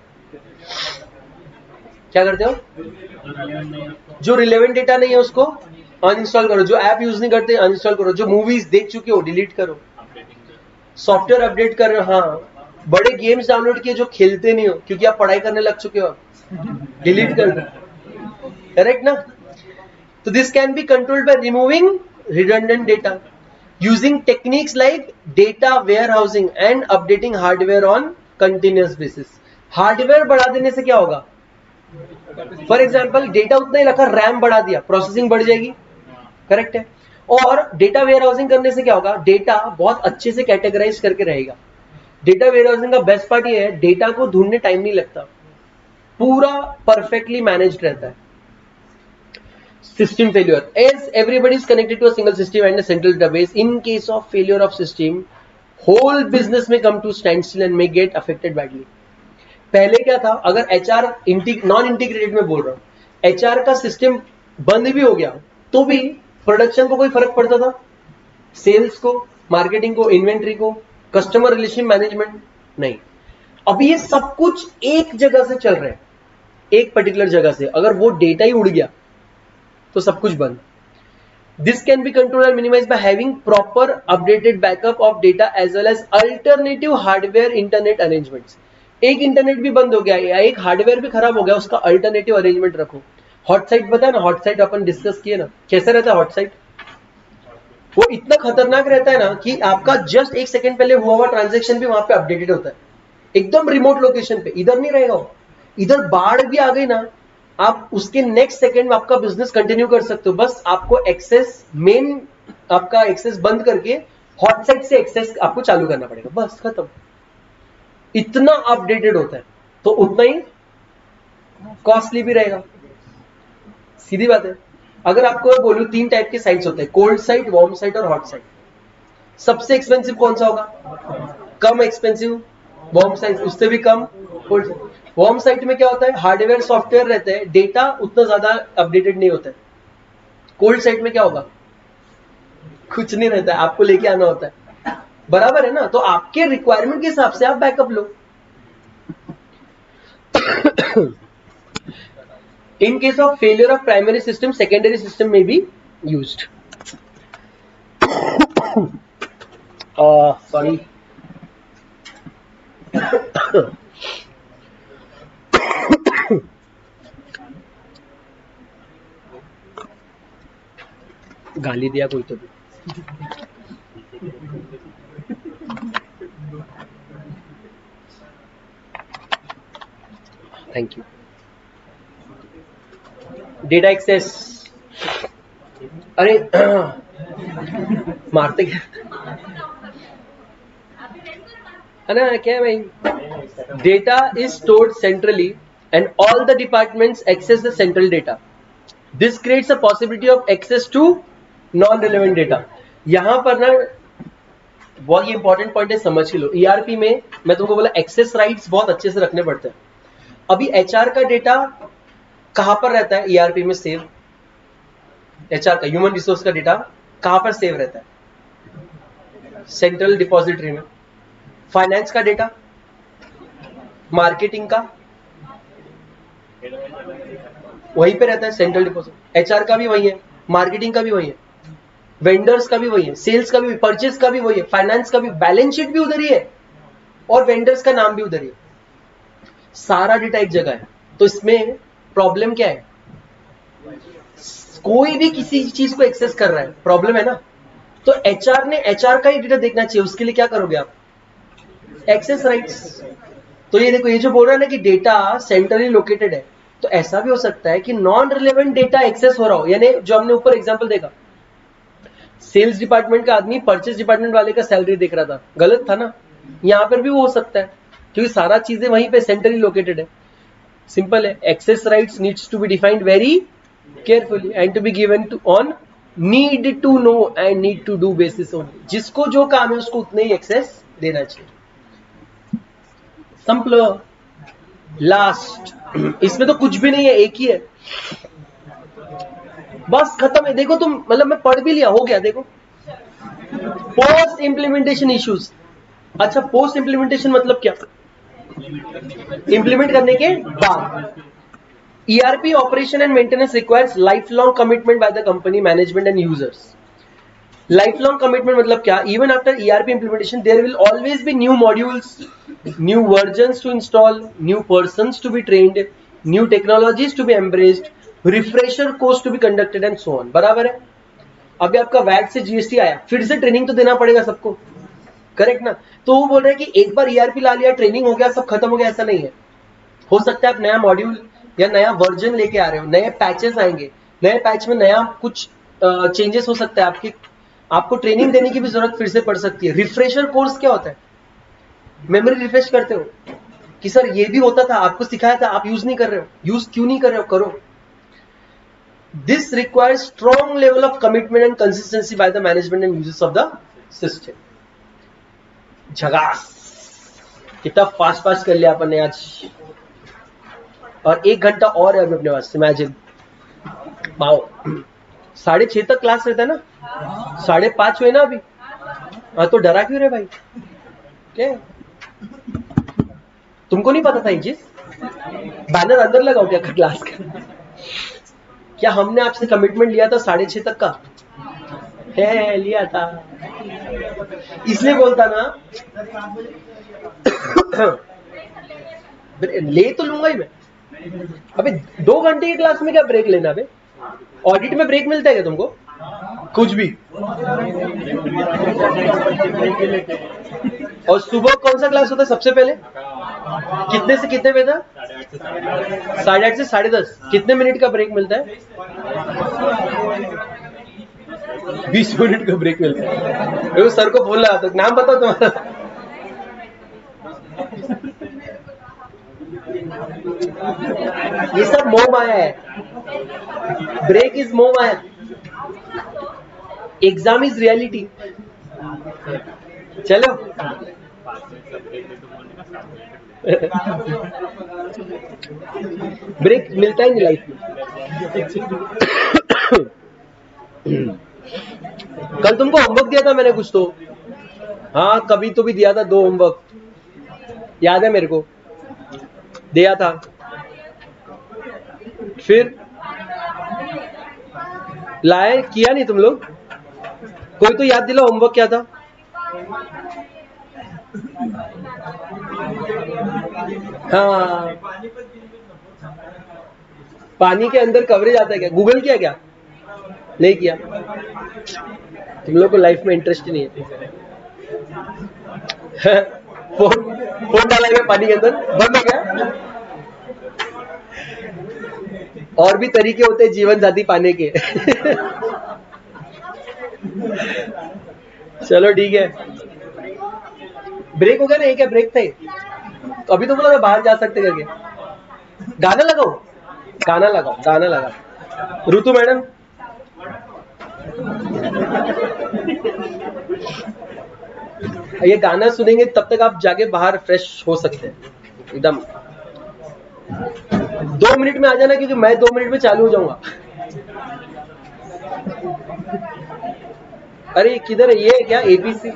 क्या करते हो? जो रिलेवेंट डेटा नहीं है उसको अनइंस्टॉल करो, जो ऐप यूज नहीं करते अनइंस्टॉल करो, जो मूवीज देख चुके हो डिलीट करो, सॉफ्टवेयर अपडेट कर रहे हो. हाँ, बड़े गेम्स डाउनलोड किए जो खेलते नहीं हो क्योंकि आप पढ़ाई करने लग चुके हो, डिलीट कर दो. करेक्ट ना. तो this can be controlled by removing redundant data using techniques like data warehousing and updating hardware on continuous basis. Hardware बढ़ा देने से क्या होगा, फॉर एग्जाम्पल डेटा उतना ही रखा, रैम बढ़ा दिया, प्रोसेसिंग बढ़ जाएगी. करेक्ट है. और डेटा वेयर हाउसिंग करने से क्या होगा, डेटा बहुत अच्छे से कैटेगराइज करके रहेगा. डेटा वेयर हाउसिंग का बेस्ट पार्ट ये है, डेटा को ढूंढने टाइम नहीं लगता, पूरा परफेक्टली मैनेज्ड रहता है. System failure. As everybody is connected to a single system and a central database, in case of failure of system whole business में come to stand still and may get affected badly. पहले क्या था, अगर HR non integrated में बोल रहा हूं, HR का सिस्टम बंद भी हो गया तो भी प्रोडक्शन को कोई फर्क पड़ता था, सेल्स को, मार्केटिंग को, इन्वेंट्री को, कस्टमर रिलेशन मैनेजमेंट नहीं. अब ये सब कुछ एक जगह से चल रहा है, एक पर्टिकुलर जगह से. अगर वो डेटा ही उड़ गया तो सब कुछ बंद. This can be control and minimise by having proper updated backup of data as well as alternative hardware internet arrangements. एक इंटरनेट भी बंद हो गया या एक हार्डवेयर भी खराब हो गया, उसका अल्टरनेटिव अरेंजमेंट रखो. हॉट साइट पता है ना, हॉट साइट अपन डिस्कस किए ना, कैसे रहता है हॉट साइट. वो इतना खतरनाक रहता है ना कि आपका जस्ट 1 सेकंड पहले हुआ हुआ ट्रांजैक्शन भी वहां पे अपडेटेड होता है, एकदम रिमोट लोकेशन पे. इधर नहीं रहेगा, इधर बाढ़ भी आ गई ना, आप उसके नेक्स्ट सेकंड में आपका बिजनेस कंटिन्यू कर सकते हो. बस आपको एक्सेस, मेन आपका एक्सेस बंद करके हॉट साइट से एक्सेस आपको चालू करना पड़ेगा, बस खत्म. इतना अपडेटेड होता है तो उतना ही कॉस्टली भी रहेगा. सीधी बात है. अगर आपको बोलूं 3 टाइप के साइट्स होते हैं, कोल्ड साइट, वार्म साइट और हॉट साइट. सबसे एक्सपेंसिव कौन सा होगा, कम एक्सपेंसिव वार्म साइट, उससे भी कम कोल्ड साइट. वार्म साइट में क्या होता है, हार्डवेयर सॉफ्टवेयर रहते हैं, डेटा उतना ज्यादा अपडेटेड नहीं होता है. कोल्ड साइट में क्या होगा, कुछ नहीं रहता है, आपको लेके आना होता है. बराबर है ना. तो आपके रिक्वायरमेंट के हिसाब से आप backup low. In case of failure of primary system, secondary system may be used. Sorry. गाली दिया कोई तो भी. Thank you. डेटा एक्सेस, अरे मारते क्या है ना, क्या है भाई, data is stored centrally and all the departments access the central data. This creates a possibility of access to non relevant data. यहां पर ना बहुत ही इंपॉर्टेंट पॉइंट है, समझ के लो। ईआरपी में मैं तुमको बोला एक्सेस राइट्स बहुत अच्छे से रखने पड़ते हैं। अभी एचआर का डेटा कहां पर रहता है ईआरपी में सेव? एचआर का, ह्यूमन रिसोर्स का डेटा कहां पर सेव रहता है? सेंट्रल डिपॉजिटरी में। फाइनेंस का डेटा, मार्केटिंग का वहीं पे रहता है, सेंट्रल डिपॉजिट। एचआर का भी वही है, मार्केटिंग का भी वही है, वेंडर्स का भी वही है, सेल्स का भी, परचेज का भी वही है, फाइनेंस का भी, बैलेंस शीट भी उधर ही है और वेंडर्स का नाम भी उधर ही है। सारा डेटा एक जगह है। तो इसमें प्रॉब्लम क्या है? कोई भी किसी चीज को एक्सेस कर रहा है, प्रॉब्लम है ना। तो एचआर ने एचआर का ही डेटा देखना चाहिए, उसके लिए क्या करोगे आप? Access rights. तो ये देखो, ये जो बोल रहा है ना कि डेटा सेंट्रली लोकेटेड है, तो ऐसा भी हो सकता है कि नॉन रिलेवेंट डेटा एक्सेस हो रहा हो। यानी जो हमने ऊपर एग्जांपल देखा, सेल्स डिपार्टमेंट का आदमी परचेज डिपार्टमेंट वाले का सैलरी देख रहा था, गलत था ना। यहां पर भी वो हो सकता है क्योंकि सारा चीजें वहीं पे सेंट्रली लोकेटेड है। सिंपल है, access rights needs to be defined very carefully and to be given to on need to know and need to do basis only. जिसको जो काम है उसको उतने ही एक्सेस देना चाहिए। सिंपल। लास्ट, इसमें तो कुछ भी नहीं है, एक ही है, बस खत्म है। देखो तुम, मतलब मैं पढ़ भी लिया, हो गया। देखो, पोस्ट इंप्लीमेंटेशन इश्यूज। अच्छा, पोस्ट इंप्लीमेंटेशन मतलब क्या? इंप्लीमेंट करने के बाद। ERP operation and maintenance requires lifelong commitment by the company management and users. Lifelong commitment मतलब क्या? Even after ERP implementation, there will always be new modules, new versions to install, new persons to be trained, new technologies to be embraced, refresher course to be conducted and so on. बराबर है? अभी आपका VAT से GST आया, फिर से training तो देना पड़ेगा सबको, करेक्ट ना? तो वो बोल रहे हैं कि एक बार ERP ला लिया, ट्रेनिंग हो गया, सब खत्म हो गया, ऐसा नहीं है। हो सकता है आप नया मॉड्यूल या नया वर्जन लेके आ रहे हो, नए पैचेस आएंगे, नए पैच में नया कुछ चेंजेस हो सकता है, आपको ट्रेनिंग देने की भी जरूरत फिर से पड़ सकती है। रिफ्रेशर कोर्स क्या होता है? मेमोरी रिफ्रेश करते हो कि सर ये भी होता था, आपको सिखाया था, आप यूज नहीं कर रहे हो, यूज क्यों नहीं कर रहे हो, करो। This requires strong level of commitment and consistency by the management and users of the system. झगास, कितना फास्ट फास्ट कर लिया अपन ने आज, और 1 घंटा और है अभी अपने पास। Imagine, wow. 6:30 तक क्लास रहता है ना, 5:30 हुए ना अभी। हाँ, तो डरा क्यों रे भाई? क्या तुमको नहीं पता था ये चीज? बैनर अंदर लगाओ क्या क्लास का? क्या हमने आपसे कमिटमेंट लिया था 6:30 तक का? है, लिया था, इसलिए बोलता ना। ले तो लूंगा ही मैं। अबे 2 घंटे की क्लास में क्या ब्रेक लेना? बे ऑडिट में ब्रेक मिलता है क्या तुमको? कुछ भी। और सुबह कौन सा क्लास होता है सबसे पहले? कितने से कितने बजे था? 8:30 से 10:30। कितने मिनट का ब्रेक मिलता है? 20 मिनट का ब्रेक मिलता है। सर को बोल रहा था, नाम बताओ तुम्हारा। ये सब मोह माया है। ब्रेक इज मोह माया, एग्जाम इज रियलिटी। चलो ब्रेक मिलता ही नहीं लाइफ में। कल तुमको होमवर्क दिया था मैंने कुछ तो, हाँ कभी तो भी दिया था, 2 होमवर्क याद है मेरे को, दिया था। फिर लाए, किया नहीं तुम लोग? कोई तो याद दिला, होमवर्क क्या था? हाँ, पानी के अंदर कवरेज आता है क्या? गूगल किया क्या? नहीं किया। तुम लोग को लाइफ में इंटरेस्ट ही नहीं है। फोन डाला गया पानी के अंदर, बंद हो गया। और भी तरीके होते हैं जीवन साथी पाने के। चलो ठीक है, ब्रेक हो गया ना, एक है ब्रेक थे तो अभी तो बोला मैं बाहर जा सकते करके। गाना लगाओ, गाना लगाओ, गाना लगाओ। ऋतु मैडम, ये गाना सुनेंगे तब तक आप जाके बाहर फ्रेश हो सकते हैं एकदम। 2 मिनट में आ जाना, क्योंकि मैं 2 मिनट में चालू हो जाऊंगा। अरे किधर है ये, क्या एबीसी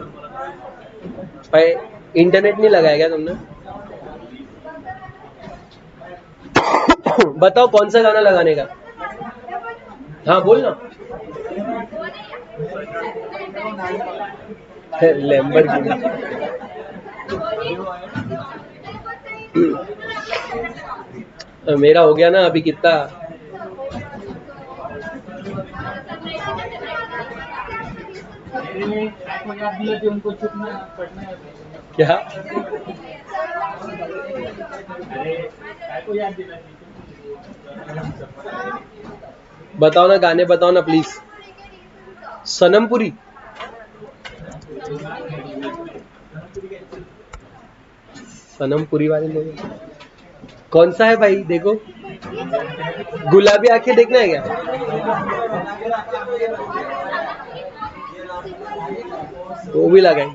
भाई, इंटरनेट नहीं लगाया क्या तुमने? बताओ कौन सा गाना लगाने का। हाँ बोल ना। लैम्बोर्गिनी। मेरा हो गया ना अभी कितना। उनको छुपना पढ़ना है क्या? याद दिला। बताओ ना, गाने बताओ ना प्लीज। सनमपुरी, सनमपुरी वाले लोग कौन सा है भाई? देखो, गुलाबी आंखें देखना है क्या? वो भी लगाई।